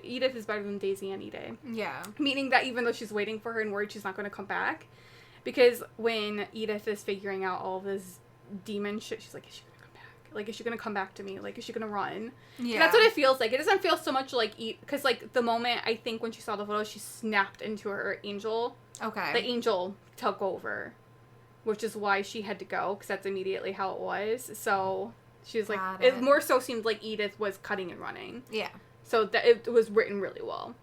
Edith is better than Daisy any day. Yeah. Meaning that even though she's waiting for her and worried she's not going to come back, because when Edith is figuring out all this demon shit, she's like, is she going to come back? Like, is she going to come back to me? Like, is she going to run? Yeah. That's what it feels like. It doesn't feel so much like, because, like, the moment, I think, when she saw the photo, she snapped into her angel. Okay. The angel took over, which is why she had to go, because that's immediately how it was. So, she was like, it more so seemed like Edith was cutting and running. Yeah. So, that it was written really well.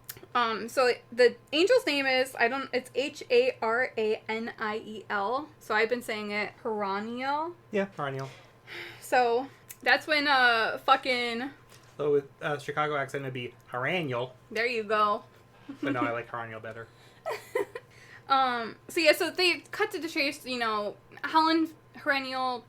So the angel's name is, it's Haraniel. So I've been saying it Haraniel. Yeah, Haraniel. So that's when, So with Chicago accent, it'd be Haraniel. There you go. But no, I like Haraniel better. So they cut to the chase, Helen Haraniel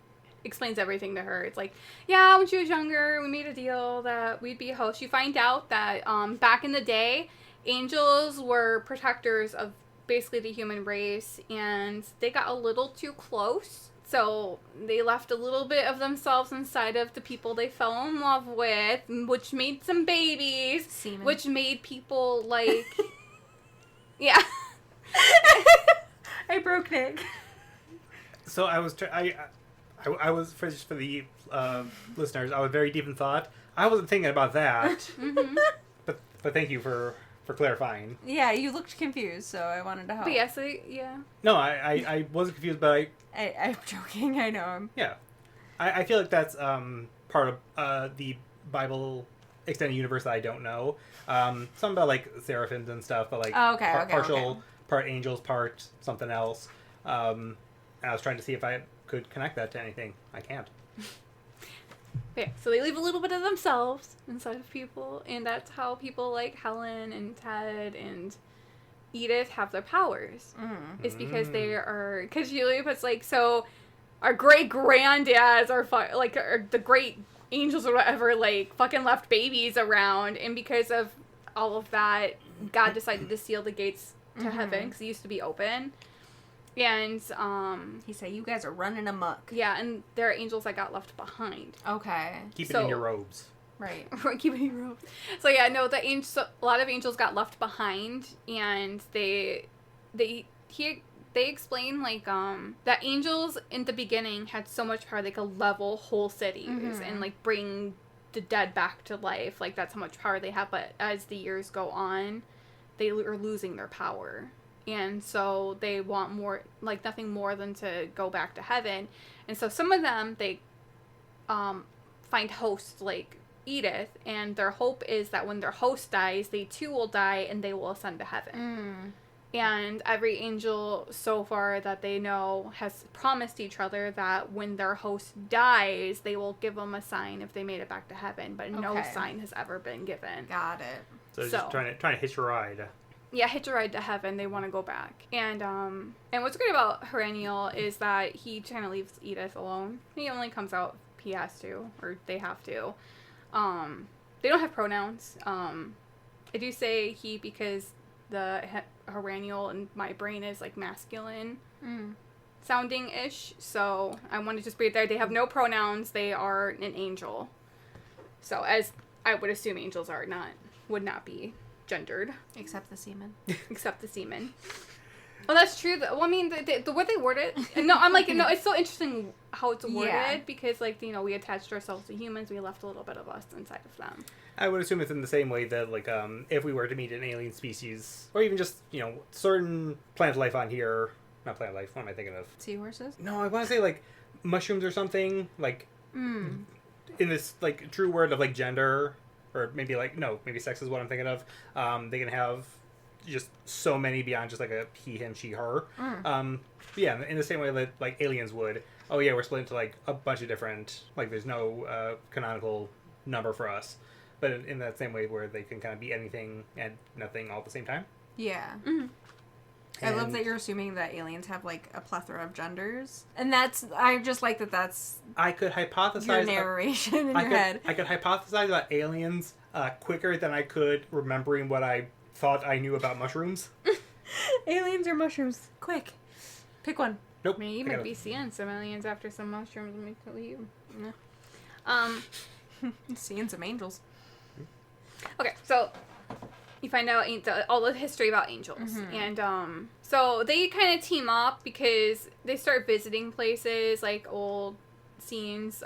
explains everything to her. It's like, yeah, when she was younger, we made a deal that we'd be hosts. You find out that, back in the day, angels were protectors of basically the human race, and they got a little too close. So they left a little bit of themselves inside of the people they fell in love with, which made some babies, semen. Which made people like, yeah. I broke Nick. So I was, I was, for the listeners, I was very deep in thought. I wasn't thinking about that. Mm-hmm. But thank you for clarifying. Yeah, you looked confused, so I wanted to help. But yes, yeah. No, I wasn't confused, but I'm joking, I know. Yeah. I feel like that's part of the Bible extended universe that I don't know. Something about, like, seraphims and stuff, but, like, part angels, part something else. And I was trying to see if I could connect that to anything. I can't. Yeah, so they leave a little bit of themselves inside of people, and that's how people like Helen and Ted and Edith have their powers. Mm. It's because they are, because Julia puts, like, so our great granddads are the great angels or whatever, like, fucking left babies around, and because of all of that, God decided to seal the gates to heaven, because it used to be open. And, he said, you guys are running amok. Yeah, and there are angels that got left behind. Okay. Keep it in your robes. Right. Keep it in your robes. So, yeah, no, a lot of angels got left behind, and they explain, like, that angels in the beginning had so much power they could level whole cities and, like, bring the dead back to life. Like, that's how much power they have, but as the years go on, they are losing their power. And so they want more, like, nothing more than to go back to heaven. And so some of them, they find hosts like Edith, and their hope is that when their host dies, they too will die and they will ascend to heaven. And every angel so far that they know has promised each other that when their host dies, they will give them a sign if they made it back to heaven. But no sign has ever been given. Got it. So just trying to hitch a ride. hitch a ride to heaven. They want to go back. And what's great about Horenial is that he kind of leaves Edith alone. He only comes out if he has to, or they have to. They don't have pronouns. I do say he because the Horenial in my brain is like masculine sounding-ish. So I want to just be there. They have no pronouns. They are an angel. So as I would assume angels would not be gendered. Except the semen. Except the semen. Well, that's true. Well, I mean, the way they word it... No, I'm like, no, it's so interesting how it's worded because, like, you know, we attached ourselves to humans. We left a little bit of us inside of them. I would assume it's in the same way that, like, if we were to meet an alien species, or even just, you know, certain plant life on here... Not plant life, what am I thinking of? Seahorses? No, I want to say, like, mushrooms or something, like, in this, like, true word of, like, gender... Or maybe, like, no, maybe sex is what I'm thinking of. They can have just so many beyond just, like, a he, him, she, her. Yeah, in the same way that, like, aliens would. Oh, yeah, we're split into, like, a bunch of different... Like, there's no canonical number for us. But in that same way where they can kind of be anything and nothing all at the same time. Yeah. Mm-hmm. I love that you're assuming that aliens have, like, a plethora of genders. And I just like that's... I could hypothesize... Your narration in your head. I could hypothesize about aliens quicker than I could remembering what I thought I knew about mushrooms. Aliens or mushrooms? Quick. Pick one. Nope. I mean, you might be seeing some aliens after some mushrooms. Let me tell you. Yeah. Seeing some angels. Okay, so... You find out all the history about angels. And, so they kind of team up because they start visiting places, like old scenes.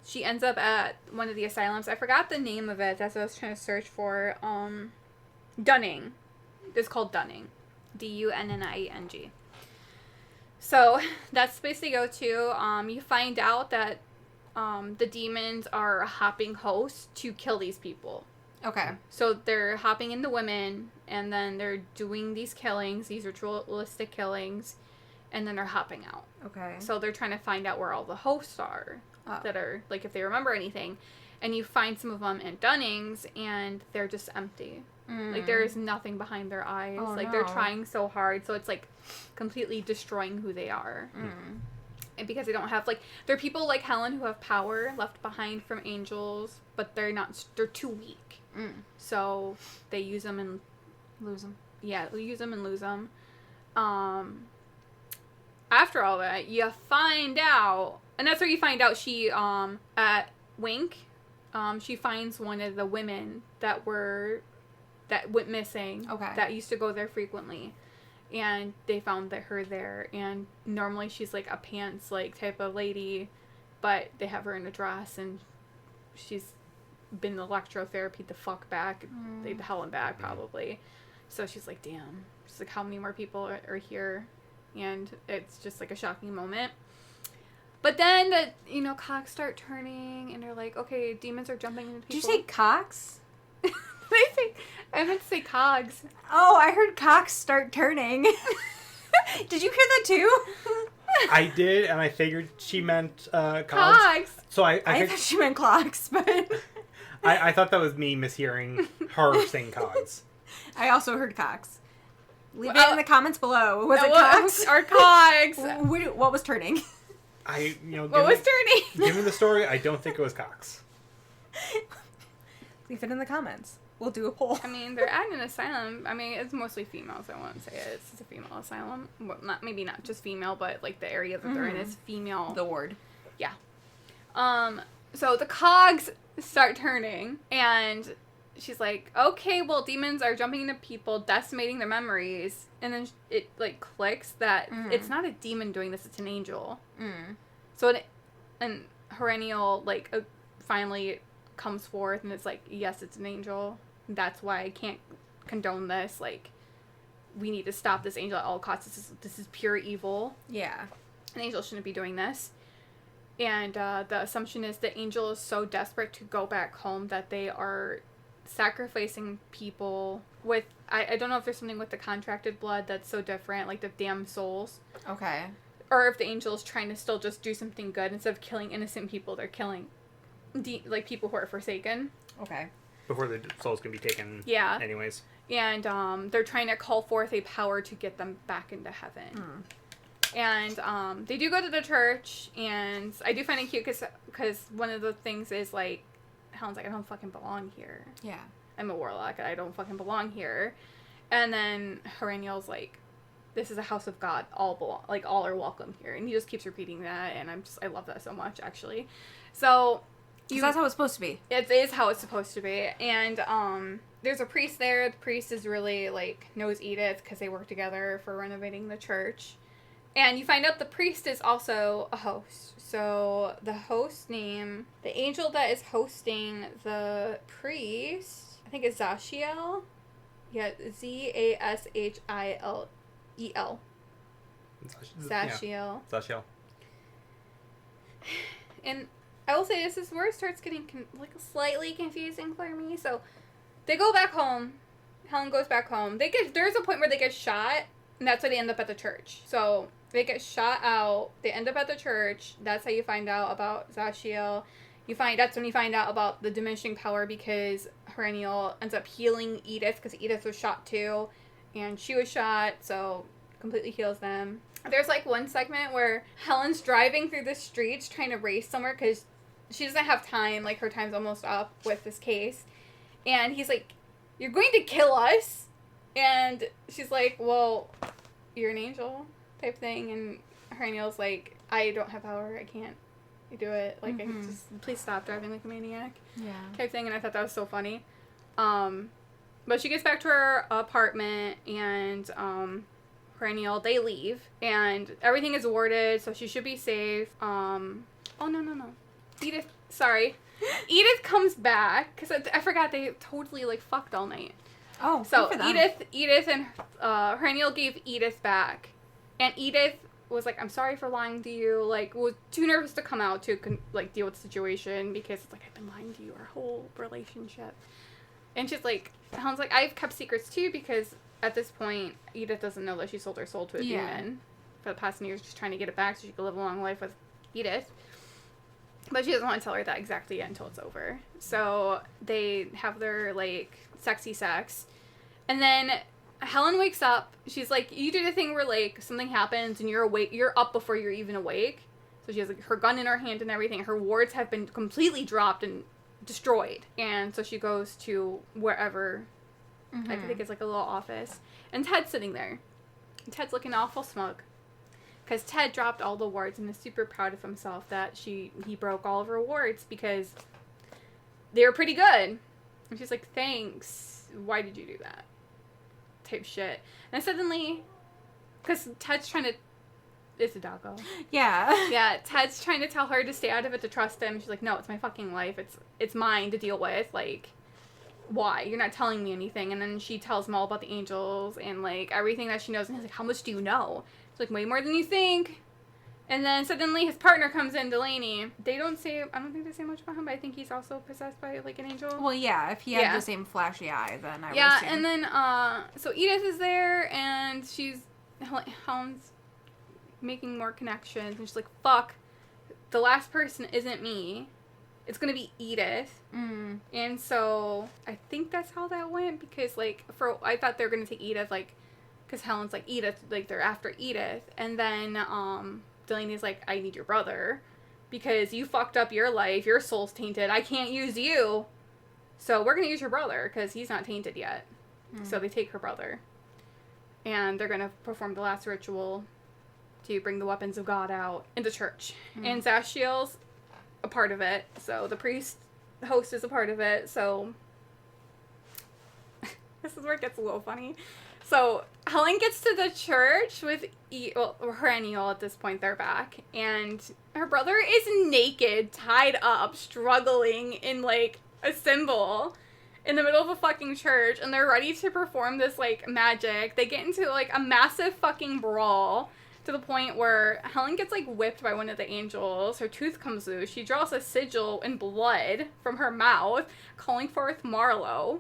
She ends up at one of the asylums. I forgot the name of it. That's what I was trying to search for. Dunning. It's called Dunning. Dunning. So, that's the place they go to. You find out that, the demons are hopping hosts to kill these people. Okay. So they're hopping into women, and then they're doing these killings, these ritualistic killings, and then they're hopping out. Okay. So they're trying to find out where all the hosts are, that are, like, if they remember anything. And you find some of them in Dunning's, and they're just empty. Like, there is nothing behind their eyes. Oh, like, they're trying so hard, so it's, like, completely destroying who they are. And because they don't have, like, there are people like Helen who have power left behind from angels, but they're too weak. So they use them and lose them. Yeah, use them and lose them. After all that, you find out, and that's where you find out she, at Wink, she finds one of the women that went missing. Okay. That used to go there frequently. And they found her there, and normally she's, like, a pants, like, type of lady, but they have her in a dress, and she's been electrotherapy the fuck back, the hell and back, probably. So she's like, damn. She's like, how many more people are here? And it's just, like, a shocking moment. But then, cocks start turning, and they're like, okay, demons are jumping into people. Did you say cocks? I meant to say cogs. Oh, I heard cocks start turning. Did you hear that too? I did, and I figured she meant cogs. Cogs. So I thought she meant clocks, but... I thought that was me mishearing her saying cogs. I also heard cocks. Leave it in the comments below. Was it cocks? Or cogs. What was turning? What was turning? Given the story, I don't think it was cocks. Leave it in the comments. We'll do a poll. I mean, they're at an asylum. I mean, it's mostly females. I won't say it. It's a female asylum. Well, maybe not just female, but, like, the area that they're in is female. The ward. Yeah. So the cogs start turning, and she's like, okay, well, demons are jumping into people, decimating their memories, and then it, like, clicks that it's not a demon doing this, it's an angel. So and Horenial, like, finally comes forth, and it's like, yes, it's an angel. That's why I can't condone this. Like, we need to stop this angel at all costs. This is pure evil. Yeah. An angel shouldn't be doing this. And the assumption is the angel is so desperate to go back home that they are sacrificing people with... I don't know if there's something with the contracted blood that's so different, like the damned souls. Okay. Or if the angel is trying to still just do something good. Instead of killing innocent people, they're killing people who are forsaken. Okay. Before the souls can be taken anyways. And they're trying to call forth a power to get them back into heaven. And they do go to the church, and I do find it cute because one of the things is, like, Helen's like, I don't fucking belong here. Yeah. I'm a warlock, and I don't fucking belong here. And then Heraniel's like, this is a house of God. All are welcome here. And he just keeps repeating that, and I love that so much, actually. So... that's how it's supposed to be. It is how it's supposed to be. And there's a priest there. The priest is really, like, knows Edith because they work together for renovating the church. And you find out the priest is also a host. So the host name, the angel that is hosting the priest, I think it's Zashiel. Yeah, Zashilel. Zashiel. Zashiel. And I will say this is where it starts getting slightly confusing for me. So they go back home. Helen goes back home. There's a point where they get shot, and that's why they end up at the church. So they get shot out. They end up at the church. That's how you find out about Zashiel. That's when you find out about the diminishing power, because Heraniel ends up healing Edith because Edith was shot too, and she was shot, so completely heals them. There's like one segment where Helen's driving through the streets trying to race somewhere because she doesn't have time. Like, her time's almost up with this case. And he's like, you're going to kill us? And she's like, well, you're an angel type thing. And Heraniel's like, I don't have power. I can't do it. Like, I can just, please stop driving like a maniac. Yeah. Type thing. And I thought that was so funny. But she gets back to her apartment, and Heraniel, they leave. And everything is warded, so she should be safe. Oh, no. Edith comes back, because I forgot they totally, like, fucked all night. Oh, so Edith and Heraniel gave Edith back, and Edith was like, I'm sorry for lying to you, like, was too nervous to come out to, like, deal with the situation, because it's like, I've been lying to you our whole relationship. And she's like, Helen's like, I've kept secrets too, because at this point, Edith doesn't know that she sold her soul to a demon for the past years, just trying to get it back so she could live a long life with Edith. But she doesn't want to tell her that exactly yet until it's over. So they have their, like, sexy sex. And then Helen wakes up. She's like, you do the thing where, like, something happens and you're awake. You're up before you're even awake. So she has, like, her gun in her hand and everything. Her wards have been completely dropped and destroyed. And so she goes to wherever. I think it's, like, a little office. And Ted's sitting there. And Ted's looking awful smug. Because Ted dropped all the wards and is super proud of himself that he broke all of her wards because they were pretty good. And she's like, thanks. Why did you do that? Type shit. And suddenly, because Ted's trying to... It's a doggo. Yeah. Yeah, Ted's trying to tell her to stay out of it, to trust him. She's like, no, it's my fucking life. It's mine to deal with. Like, why? You're not telling me anything. And then she tells him all about the angels and, like, everything that she knows. And he's like, how much do you know? Like, way more than you think. And then suddenly his partner comes in, Delaney. I don't think they say much about him, but I think he's also possessed by, like, an angel. Well, yeah, if he had the same flashy eye, then I would assume. assume. And then, so Edith is there, and Helen's making more connections, and she's like, fuck, the last person isn't me. It's gonna be Edith. And so, I think that's how that went, because, like, I thought they were gonna take Edith, like, because Helen's like, Edith, like, they're after Edith. And then, Delaney's like, I need your brother. Because you fucked up your life. Your soul's tainted. I can't use you. So we're going to use your brother, because he's not tainted yet. So they take her brother. And they're going to perform the last ritual to bring the weapons of God out in the church. And Zashiel's a part of it. So the priest, the host, is a part of it. So this is where it gets a little funny. So Helen gets to the church with Heraniel. At this point, they're back, and her brother is naked, tied up, struggling in, like, a symbol in the middle of a fucking church, and they're ready to perform this, like, magic. They get into, like, a massive fucking brawl to the point where Helen gets, like, whipped by one of the angels. Her tooth comes loose. She draws a sigil in blood from her mouth, calling forth Marlowe.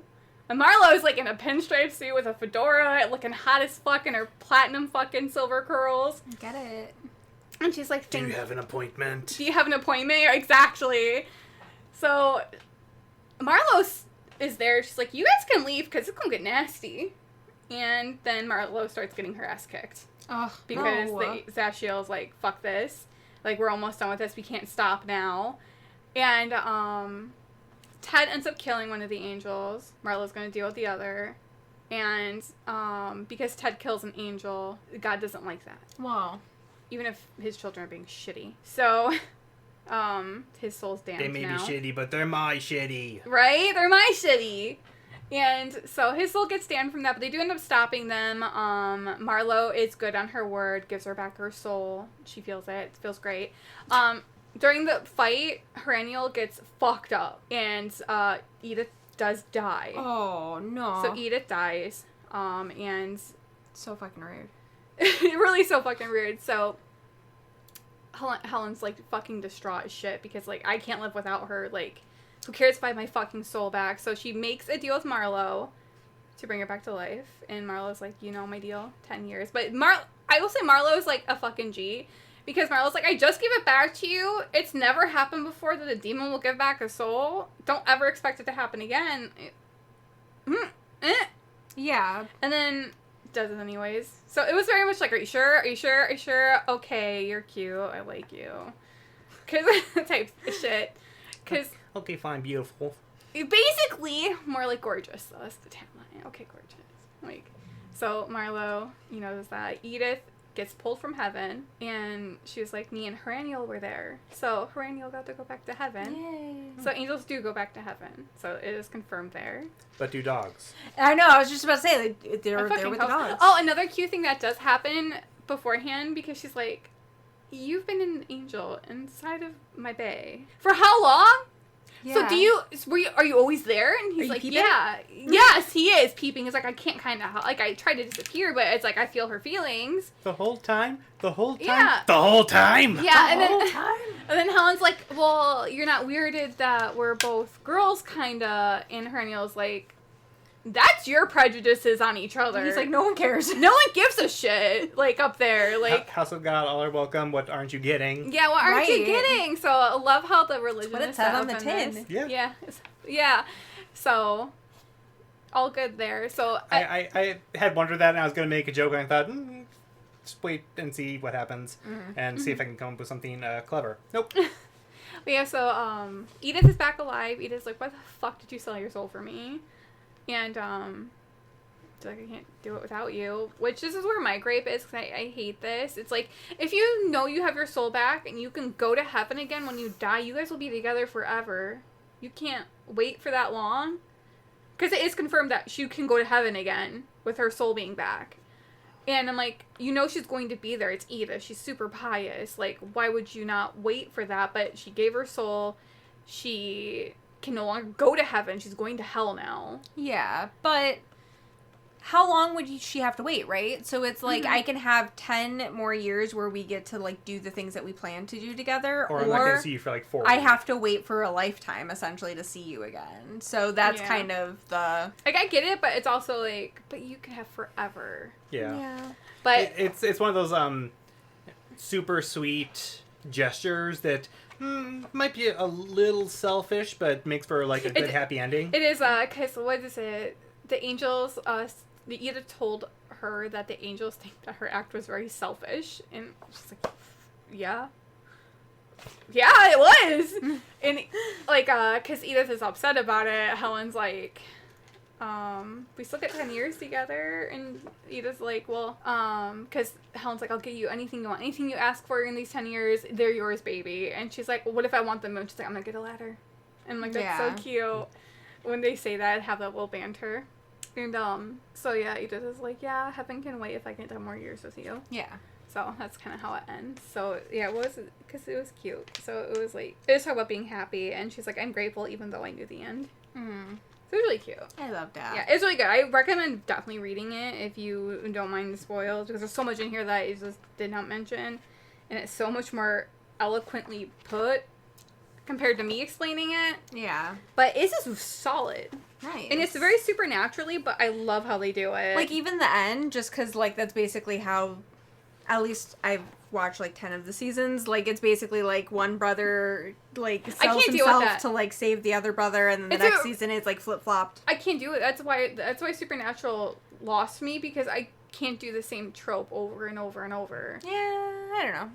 And Marlowe's, like, in a pinstripe suit with a fedora, looking hot as fuck in her platinum fucking silver curls. Get it. And she's like, do you have an appointment? Do you have an appointment? Exactly. So, Marlowe is there. She's like, you guys can leave because it's going to get nasty. And then Marlo starts getting her ass kicked. Oh, because Zashiel's like, fuck this. Like, we're almost done with this. We can't stop now. And Ted ends up killing one of the angels. Marlo's going to deal with the other. And because Ted kills an angel, God doesn't like that. Wow. Even if his children are being shitty. So, his soul's damned now. They may be shitty, but they're my shitty. Right? They're my shitty. And so his soul gets damned from that, but they do end up stopping them. Marlo is good on her word, gives her back her soul. She feels it. It feels great. During the fight, Heraniel gets fucked up, and Edith does die. Oh, no. So Edith dies, and... So fucking rude. Really so fucking rude. So Helen's, like, fucking distraught as shit, because, like, I can't live without her, like... Who cares if I have my fucking soul back? So she makes a deal with Marlo to bring her back to life. And Marlo's like, you know my deal? 10 years. But I will say Marlo's like a fucking G. Because Marlo's like, I just give it back to you. It's never happened before that a demon will give back a soul. Don't ever expect it to happen again. Yeah. And then does it anyways. So it was very much like, are you sure? Are you sure? Are you sure? Okay, you're cute. I like you. Because type of shit. Because... Okay, fine, beautiful. Basically, more like gorgeous, though. That's the tagline. Okay, gorgeous. Like, so Marlo, does that. Edith gets pulled from heaven, and she was like, me and Heraniel were there. So Heraniel got to go back to heaven. Yay. So angels do go back to heaven. So it is confirmed there. But do dogs. I know, I was just about to say, they're there with the dogs. Oh, another cute thing that does happen beforehand, because she's like, you've been an angel inside of my bay. For how long? Yeah. So are you always there? And he's like, peeping? Yeah. Yes, he is peeping. He's like, I can't I try to disappear, but it's like, I feel her feelings. The whole time? Yeah. The whole time? Yeah, And then Helen's like, well, you're not weirded that we're both girls, kinda. And Heraniel's like, that's your prejudices on each other. And he's like, no one cares. No one gives a shit, like, up there. Like, House of God, all are welcome. What aren't you getting? Yeah, what aren't you getting? So I love how the religion what is it said set on the up in tin. this. Yeah. Yeah. So, all good there. So I had wondered that, and I was going to make a joke, and I thought, just wait and see what happens, and see if I can come up with something clever. Nope. But yeah, so Edith is back alive. Edith's like, why the fuck did you sell your soul for me? And, like, I can't do it without you. Which, this is where my gripe is, because I hate this. It's like, if you know you have your soul back, and you can go to heaven again when you die, you guys will be together forever. You can't wait for that long. Because it is confirmed that she can go to heaven again, with her soul being back. And I'm like, she's going to be there. It's Edith. She's super pious. Like, why would you not wait for that? But she gave her soul. She can no longer go to heaven. She's going to hell now. Yeah, but how long would she have to wait, right? So it's like, I can have 10 more years where we get to, like, do the things that we plan to do together, or I'm not going to see you for, like, 4 I have to wait for a lifetime, essentially, to see you again. So that's kind of the... Like, I get it, but it's also, like, but you can have forever. Yeah. But... It's one of those, super sweet gestures that... might be a little selfish, but makes for, like, a good happy ending. It is, because, what is it? The angels, the Edith told her that the angels think that her act was very selfish. And she's like, yeah. Yeah, it was! And, like, because Edith is upset about it, Helen's like, we still get 10 years together, and Edith's like, well, because Helen's like, I'll get you anything you want, anything you ask for in these 10 years, they're yours, baby. And she's like, well, what if I want the moon? She's like, I'm gonna get a ladder. And I'm like, that's so cute. When they say that, have that little banter. And, so yeah, Edith is like, yeah, heaven can wait if I get 10 more years with you. Yeah. So that's kind of how it ends. So yeah, it was, because it was cute. So it was like, it was talking about being happy, and she's like, I'm grateful even though I knew the end. So it was really cute. I love that. Yeah, it's really good. I recommend definitely reading it if you don't mind the spoils, because there's so much in here that I just did not mention, and it's so much more eloquently put compared to me explaining it. Yeah. But it's just solid. Nice. And it's very supernaturally, but I love how they do it. Like, even the end, just because, like, that's basically how at least I've watched like 10 of the seasons. Like, it's basically like one brother like sells himself to like save the other brother, and then the next season is like flip-flopped. I can't do it. That's why Supernatural lost me, because I can't do the same trope over and over and over. Yeah, I don't know.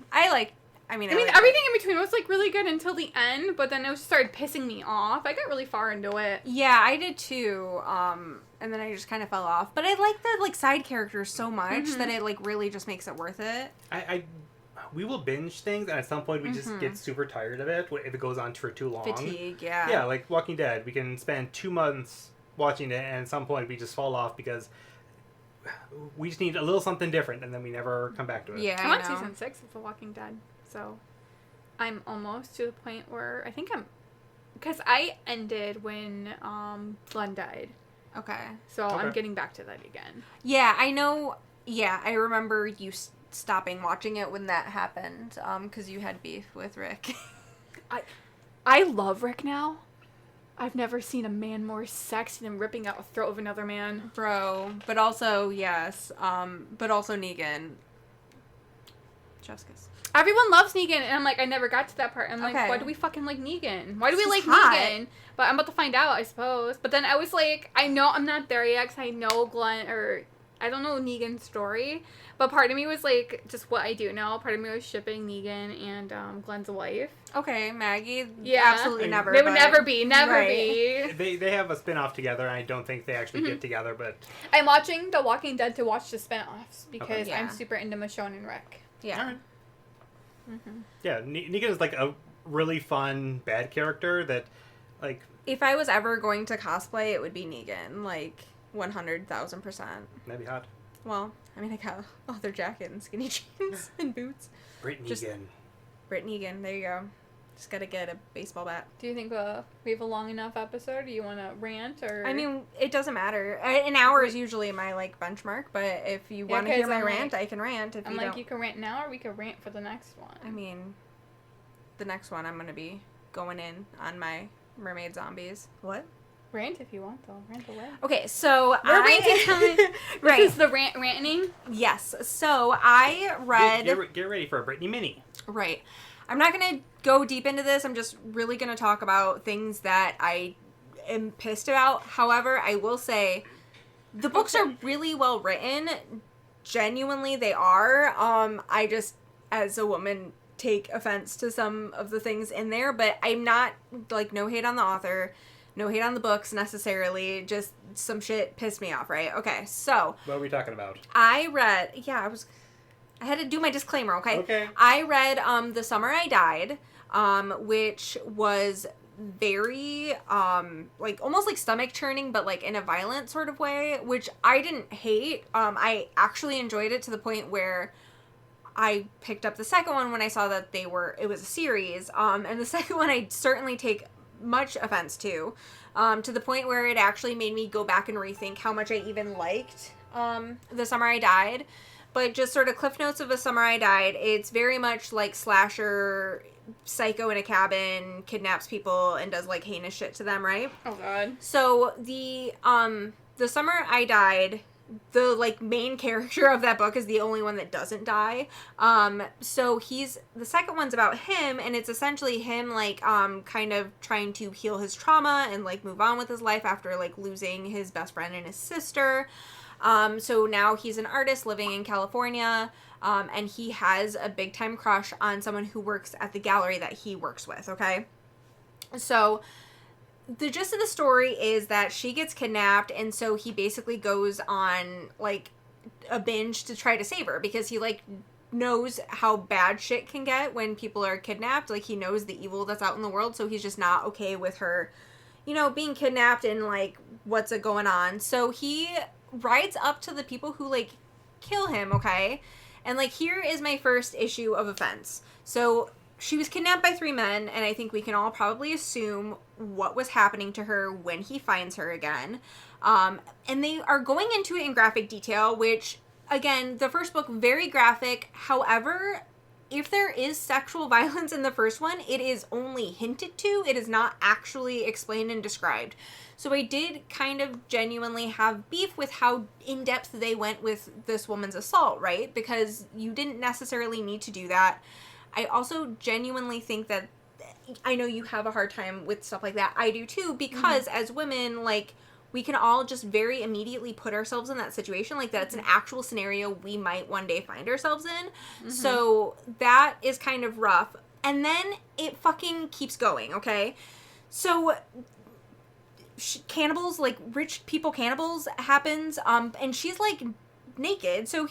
I mean, everything in between was like really good until the end, but then it started pissing me off. I got really far into it. Yeah, I did too. And then I just kind of fell off. But I like the like side characters so much that it like really just makes it worth it. We will binge things, and at some point we just get super tired of it if it goes on for too long. Fatigue, yeah. Yeah, like Walking Dead. We can spend 2 months watching it, and at some point we just fall off because we just need a little something different, and then we never come back to it. Yeah, I'm on season 6 of The Walking Dead, so I'm almost to the point where I think because I ended when Glenn died. Okay. So I'm getting back to that again. Yeah, I know. Yeah, I remember you stopping watching it when that happened, because you had beef with Rick. I love Rick now. I've never seen a man more sexy than ripping out the throat of another man. Bro. But also, yes, but also Negan. Jessica's. Everyone loves Negan, and I'm like, I never got to that part. I'm like, why do we fucking like Negan? Why do we like Negan? But I'm about to find out, I suppose. But then I was like, I know I'm not there yet, because I know Glenn, or I don't know Negan's story. But part of me was like, just what I do know. Part of me was shipping Negan and Glenn's wife. Okay, Maggie. Yeah. Absolutely never. They would never be. They have a spin-off together, and I don't think they actually get together, but... I'm watching The Walking Dead to watch the spin-offs, because I'm super into Michonne and Rick. Yeah. All right. Yeah, Negan is like a really fun bad character that, like... If I was ever going to cosplay, it would be Negan. Like, 100,000%. That'd be hot. Well, I mean, I got a leather jacket and skinny jeans and boots. Brittney Negan, there you go. Just gotta get a baseball bat. Do you think we have a long enough episode? Do you want to rant, or...? I mean, it doesn't matter. An hour is usually my, like, benchmark, but if you want to hear my rant, I can rant. If you don't... you can rant now, or we can rant for the next one. I mean, the next one I'm gonna be going in on my mermaid zombies. What? Rant if you want, though. Rant away. Okay, so we're ranting time. Right. This is the ranting. Yes. So I read... Get ready for a Brittney mini. Right. I'm not going to go deep into this. I'm just really going to talk about things that I am pissed about. However, I will say the books are really well written. Genuinely, they are. I just, as a woman, take offense to some of the things in there. But I'm not, like, no hate on the author. No hate on the books, necessarily. Just some shit pissed me off, right? Okay, so... What are we talking about? I read... Yeah, I had to do my disclaimer, okay? Okay. I read The Summer I Died, which was very, like, almost like stomach churning, but, like, in a violent sort of way, which I didn't hate. I actually enjoyed it to the point where I picked up the second one when I saw that it was a series, and the second one I certainly take much offense to the point where it actually made me go back and rethink how much I even liked The Summer I Died. But just sort of cliff notes of A Summer I Died, it's very much like slasher, psycho in a cabin, kidnaps people, and does, like, heinous shit to them, right? Oh, God. So, The Summer I Died, the, like, main character of that book is the only one that doesn't die. So the second one's about him, and it's essentially him, like, kind of trying to heal his trauma and, like, move on with his life after, like, losing his best friend and his sister. So now he's an artist living in California, and he has a big time crush on someone who works at the gallery that he works with, okay? So the gist of the story is that she gets kidnapped, and so he basically goes on, like, a binge to try to save her, because he, like, knows how bad shit can get when people are kidnapped. Like, he knows the evil that's out in the world, so he's just not okay with her, you know, being kidnapped and, like, what's going on. So he rides up to the people who, like, kill him, okay? And, like, here is my first issue of offense. So she was kidnapped by 3 men, and I think we can all probably assume what was happening to her when he finds her again. And they are going into it in graphic detail, which, again, the first book, very graphic. However, if there is sexual violence in the first one, it is only hinted to. It is not actually explained and described. So I did kind of genuinely have beef with how in-depth they went with this woman's assault, right? Because you didn't necessarily need to do that. I also genuinely think that, I know you have a hard time with stuff like that. I do too, because as women, like, we can all just very immediately put ourselves in that situation. Like, that's an actual scenario we might one day find ourselves in. So that is kind of rough. And then it fucking keeps going, okay? So cannibals, like, rich people cannibals happens, and she's, like, naked. So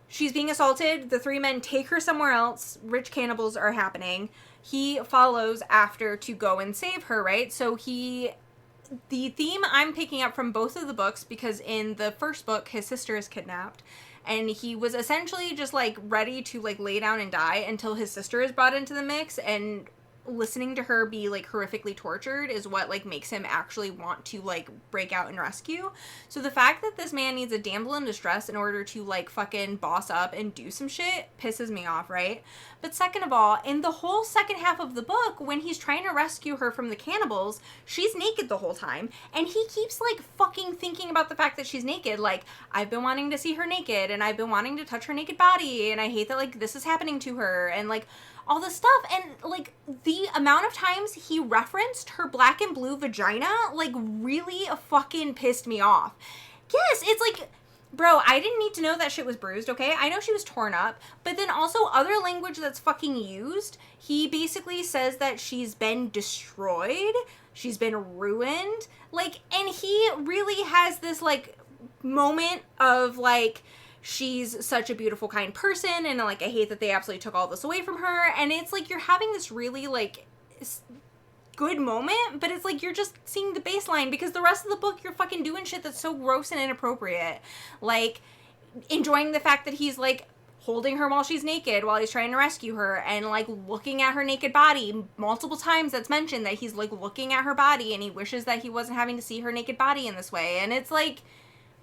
she's being assaulted. The 3 men take her somewhere else. Rich cannibals are happening. He follows after to go and save her, right? So the theme I'm picking up from both of the books, because in the first book, his sister is kidnapped, and he was essentially just, like, ready to, like, lay down and die until his sister is brought into the mix, and listening to her be, like, horrifically tortured is what, like, makes him actually want to, like, break out and rescue. So the fact that this man needs a damsel in distress in order to, like, fucking boss up and do some shit pisses me off, right? But second of all, in the whole second half of the book, when he's trying to rescue her from the cannibals, she's naked the whole time, and he keeps, like, fucking thinking about the fact that she's naked. Like, I've been wanting to see her naked, and I've been wanting to touch her naked body, and I hate that, like, this is happening to her, and, like, all this stuff. And, like, the amount of times he referenced her black and blue vagina, like, really fucking pissed me off. Yes, it's like, bro, I didn't need to know that shit was bruised, okay? I know she was torn up, but then also other language that's fucking used. He basically says that she's been destroyed, she's been ruined, like, and he really has this, like, moment of, like, she's such a beautiful, kind person, and, like, I hate that they absolutely took all this away from her, and it's, like, you're having this really, like, good moment, but it's, like, you're just seeing the baseline, because the rest of the book, you're fucking doing shit that's so gross and inappropriate, like, enjoying the fact that he's, like, holding her while she's naked, while he's trying to rescue her, and, like, looking at her naked body. Multiple times that's mentioned that he's, like, looking at her body, and he wishes that he wasn't having to see her naked body in this way, and it's, like,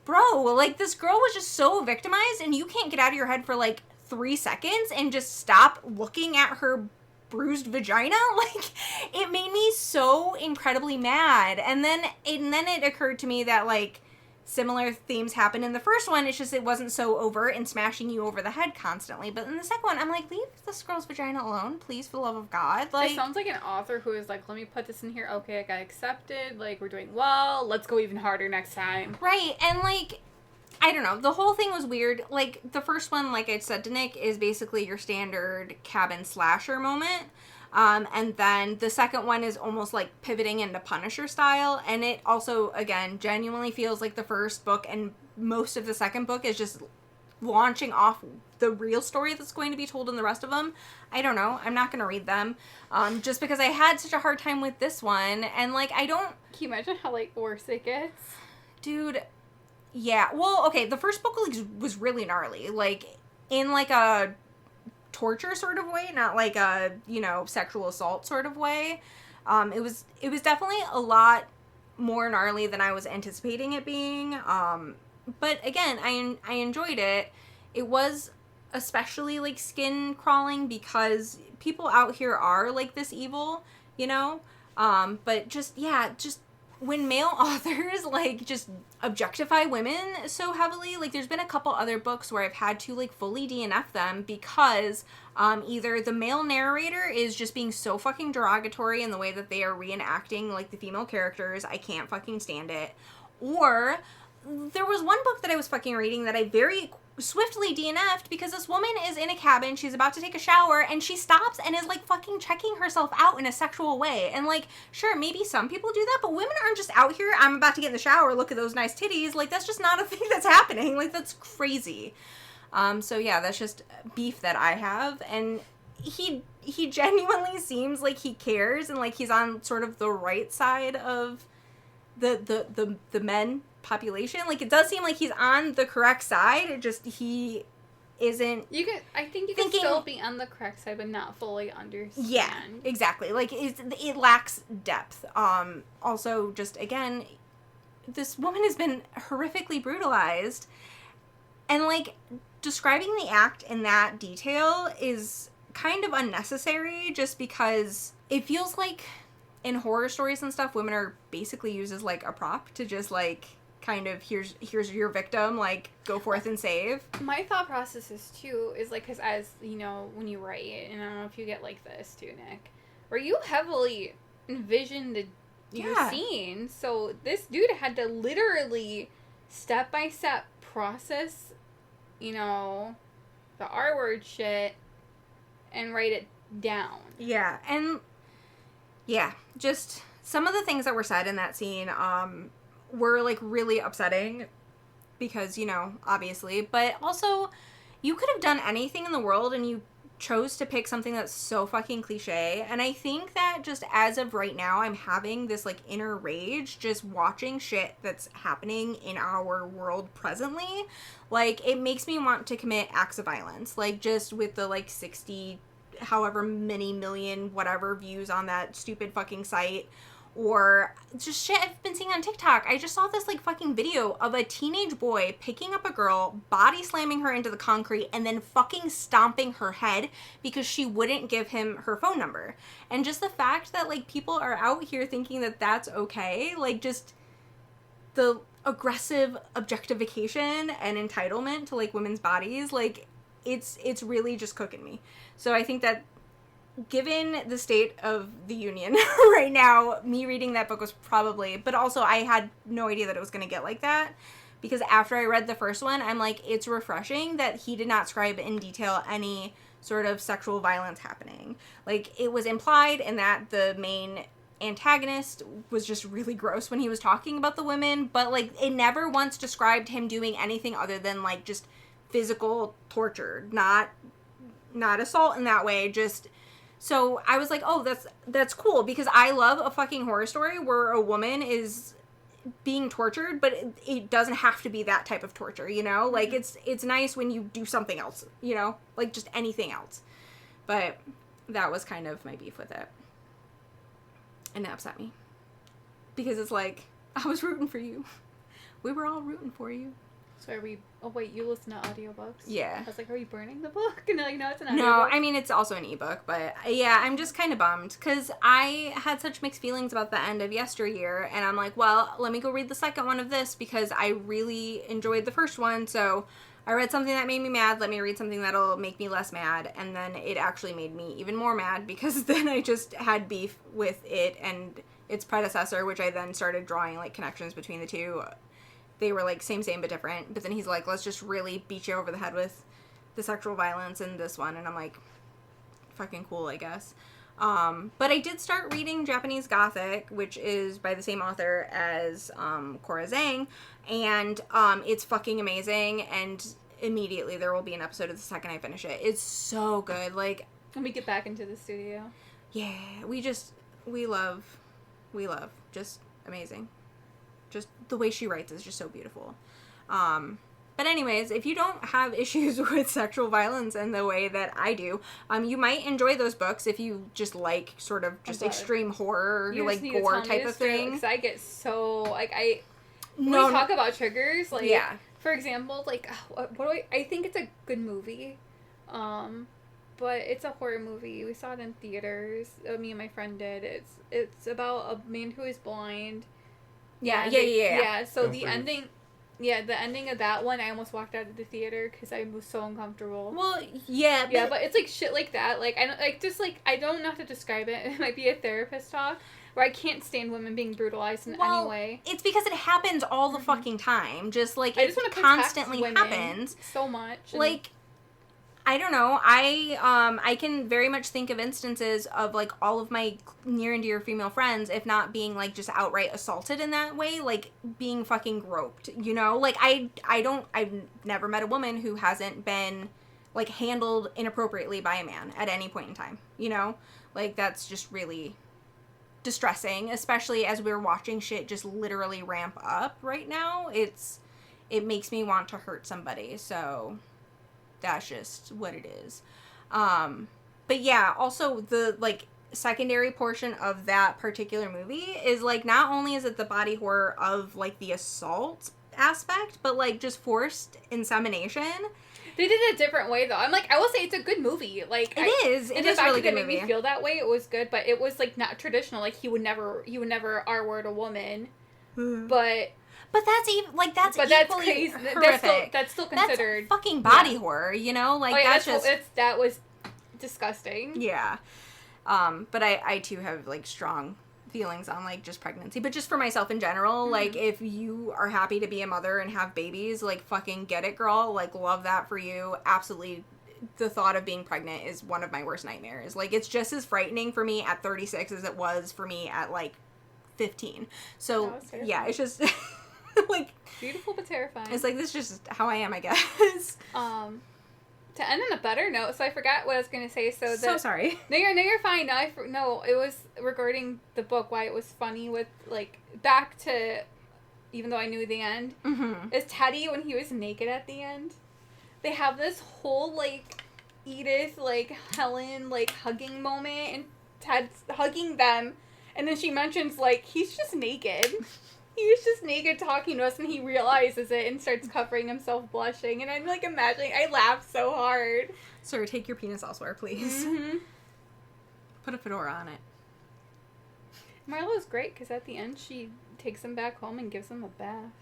bro, like, this girl was just so victimized, and you can't get out of your head for, like, 3 seconds and just stop looking at her bruised vagina. Like, it made me so incredibly mad. And then it occurred to me that, like, similar themes happen in the first one. It's just it wasn't so overt and smashing you over the head constantly. But in the second one, I'm like, leave this girl's vagina alone, please, for the love of God. Like, it sounds like an author who is like, let me put this in here. Okay, I got accepted. Like, we're doing well. Let's go even harder next time. Right, and, like, I don't know. The whole thing was weird. Like, the first one, like I said to Nick, is basically your standard cabin slasher moment. And then the second one is almost like pivoting into Punisher style. And it also, again, genuinely feels like the first book and most of the second book is just launching off the real story that's going to be told in the rest of them. I don't know. I'm not going to read them. Just because I had such a hard time with this one. And, like, I don't... Can you imagine how, like, worse it gets? Dude, yeah. Well, okay, the first book, like, was really gnarly. Like, in, like, a torture sort of way, not like a, you know, sexual assault sort of way. It was definitely a lot more gnarly than I was anticipating it being. But again, I enjoyed it. It was especially, like, skin crawling because people out here are, like, this evil, you know? But just when male authors, like, just objectify women so heavily, like, there's been a couple other books where I've had to, like, fully DNF them because either the male narrator is just being so fucking derogatory in the way that they are reenacting, like, the female characters. I can't fucking stand it. Or there was one book that I was fucking reading that I very swiftly DNF'd because this woman is in a cabin, she's about to take a shower, and she stops and is, like, fucking checking herself out in a sexual way. And, like, sure, maybe some people do that, but women aren't just out here, I'm about to get in the shower, look at those nice titties. Like, that's just not a thing that's happening. Like, that's crazy. So yeah, that's just beef that I have. And he genuinely seems like he cares and, like, he's on sort of the right side of the men population. Like, it does seem like he's on the correct side. It just, he isn't. I think you can still be on the correct side, but not fully understand. Yeah, exactly. Like, it lacks depth. Also, just, again, this woman has been horrifically brutalized. And, like, describing the act in that detail is kind of unnecessary just because it feels like in horror stories and stuff, women are basically used as, like, a prop to just, like, kind of, here's your victim, like, go forth and save. My thought process is, too, is, like, because as, you know, when you write, and I don't know if you get like this, too, Nick, where you heavily envision your scene, so this dude had to literally step-by-step process, you know, the R-word shit and write it down. Yeah, and yeah, just some of the things that were said in that scene were, like, really upsetting because, you know, obviously, but also you could have done anything in the world and you chose to pick something that's so fucking cliche. And I think that just as of right now, I'm having this, like, inner rage just watching shit that's happening in our world presently. Like, it makes me want to commit acts of violence. Like, just with the, like, 60 however many million whatever views on that stupid fucking site, or just shit I've been seeing on TikTok. I just saw this, like, fucking video of a teenage boy picking up a girl, body slamming her into the concrete, and then fucking stomping her head because she wouldn't give him her phone number. And just the fact that, like, people are out here thinking that that's okay, like, just the aggressive objectification and entitlement to, like, women's bodies, like, it's really just cooking me. So I think that given the state of the union right now, me reading that book was probably, but also I had no idea that it was going to get like that, because after I read the first one, I'm like, it's refreshing that he did not describe in detail any sort of sexual violence happening. Like, it was implied in that the main antagonist was just really gross when he was talking about the women, but, like, it never once described him doing anything other than, like, just physical torture, not assault in that way, just. So I was like, oh, that's cool, because I love a fucking horror story where a woman is being tortured, but it doesn't have to be that type of torture, you know? Like, it's nice when you do something else, you know? Like, just anything else. But that was kind of my beef with it. And it upset me. Because it's like, I was rooting for you. We were all rooting for you. So are we... Oh, wait, you listen to audiobooks? Yeah. I was like, are we burning the book? And like, no, it's an audiobook. audiobook. No, I mean, it's also an ebook, but yeah, I'm just kind of bummed, because I had such mixed feelings about the end of Yesteryear, and I'm like, well, let me go read the second one of this, because I really enjoyed the first one, so I read something that made me mad, let me read something that'll make me less mad, and then it actually made me even more mad, because then I just had beef with it and its predecessor, which I then started drawing, like, connections between the two. They were, like, same but different. But then he's like, let's just really beat you over the head with the sexual violence in this one. And I'm like, fucking cool, I guess. But I did start reading Japanese Gothic, which is by the same author as Cora Zhang. And it's fucking amazing. And immediately there will be an episode of the second I finish it. It's so good. Like, when we get back into the studio. Yeah, we love. Just amazing. Just the way she writes is just so beautiful. But anyways, if you don't have issues with sexual violence in the way that I do, you might enjoy those books if you just like sort of just extreme horror, like gore type of thing. Because I get so, like, when we talk about triggers, like, yeah. For example, like, I think it's a good movie, but it's a horror movie. We saw it in theaters. Me and my friend did. It's about a man who is blind. Yeah. So the ending of that one, I almost walked out of the theater because I was so uncomfortable. Well, yeah, but it's like shit like that. Like, I don't know how to describe it. It might be a therapist talk where I can't stand women being brutalized in any way. It's because it happens all the fucking time. Just like it constantly happens so much. Like, I don't know. I can very much think of instances of, like, all of my near and dear female friends, if not being, like, just outright assaulted in that way, like, being fucking groped, you know? Like, I've never met a woman who hasn't been, like, handled inappropriately by a man at any point in time, you know? Like, that's just really distressing, especially as we're watching shit just literally ramp up right now. It makes me want to hurt somebody, so that's just what it is. But yeah, also the, like, secondary portion of that particular movie is, like, not only is it the body horror of, like, the assault aspect, but, like, just forced insemination. They did it a different way, though. I'm like, I will say it's a good movie. Like, It is really good movie. It made me feel that way. It was good, but it was, like, not traditional. Like, he would never R-word a woman. But that's even, like, that's equally horrific. That's still considered... That's fucking body horror, you know? Like, that was disgusting. Yeah. But I, too, have, like, strong feelings on, like, just pregnancy. But just for myself in general, like, if you are happy to be a mother and have babies, like, fucking get it, girl. Like, love that for you. Absolutely. The thought of being pregnant is one of my worst nightmares. Like, it's just as frightening for me at 36 as it was for me at, like, 15. So, yeah, it's just... like, beautiful but terrifying. It's like, this is just how I am, I guess. To end on a better note, so I forgot what I was going to say. So sorry. No, you're fine. No, it was regarding the book, why it was funny with, like, back to, even though I knew the end, is Teddy, when he was naked at the end, they have this whole, like, Edith, like, Helen, like, hugging moment, and Ted's hugging them, and then she mentions, like, he's just naked. He was just naked talking to us, and he realizes it and starts covering himself, blushing. And I'm, like, imagining... I laughed so hard. Sir, take your penis elsewhere, please. Put a fedora on it. Marlo's great, because at the end, she takes him back home and gives him a bath.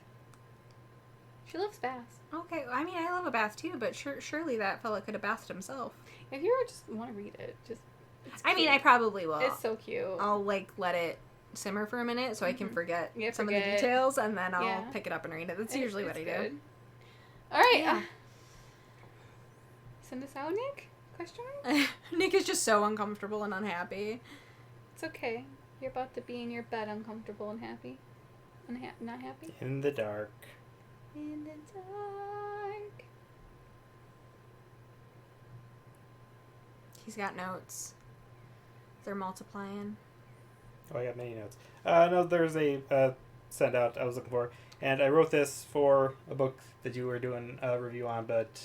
She loves baths. Okay, I mean, I love a bath, too, but surely that fella could have bathed himself. If you ever just want to read it, just... I mean, I probably will. It's so cute. I'll, like, let it... simmer for a minute so I can forget some of the details, and then I'll pick it up and read it. That's usually what I do. Alright. Yeah. Send us out, Nick? Question mark? Nick is just so uncomfortable and unhappy. It's okay. You're about to be in your bed uncomfortable and happy. Not happy? In the dark. In the dark. He's got notes. They're multiplying. Oh, I got many notes. No, there's a send out I was looking for. And I wrote this for a book that you were doing a review on, but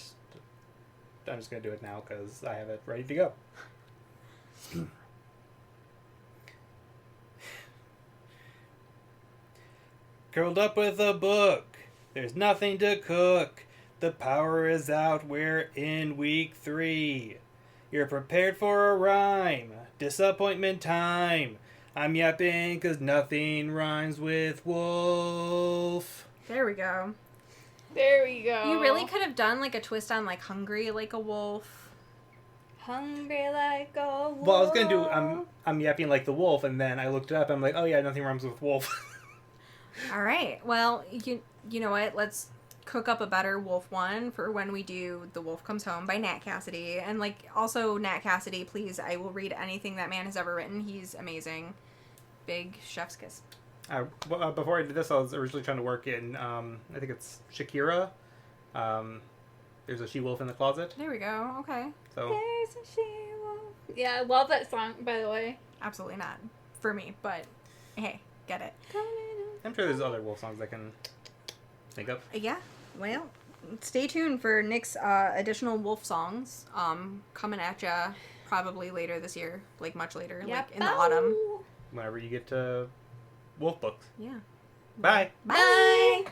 I'm just going to do it now because I have it ready to go. Curled up with a book. There's nothing to cook. The power is out. We're in week 3. You're prepared for a rhyme. Disappointment time. I'm yapping because nothing rhymes with wolf. There we go. There we go. You really could have done, like, a twist on, like, hungry like a wolf. Hungry like a wolf. Well, I was going to do I'm yapping like the wolf, and then I looked it up, and I'm like, oh yeah, nothing rhymes with wolf. All right. Well, you know what? Let's cook up a better wolf one for when we do The Wolf Comes Home by Nat Cassidy. And, like, also, Nat Cassidy, please, I will read anything that man has ever written. He's amazing. Big chef's kiss. Before I did this, I was originally trying to work in, I think it's Shakira. There's a she-wolf in the closet. There we go. Okay. So. There's a she-wolf. Yeah, I love that song, by the way. Absolutely not for me, but hey, get it. I'm sure there's other wolf songs I can think of. Yeah. Well, stay tuned for Nick's additional wolf songs coming at ya probably later this year, like much later, like in the autumn. Whenever you get to wolf books. Yeah. Bye. Bye.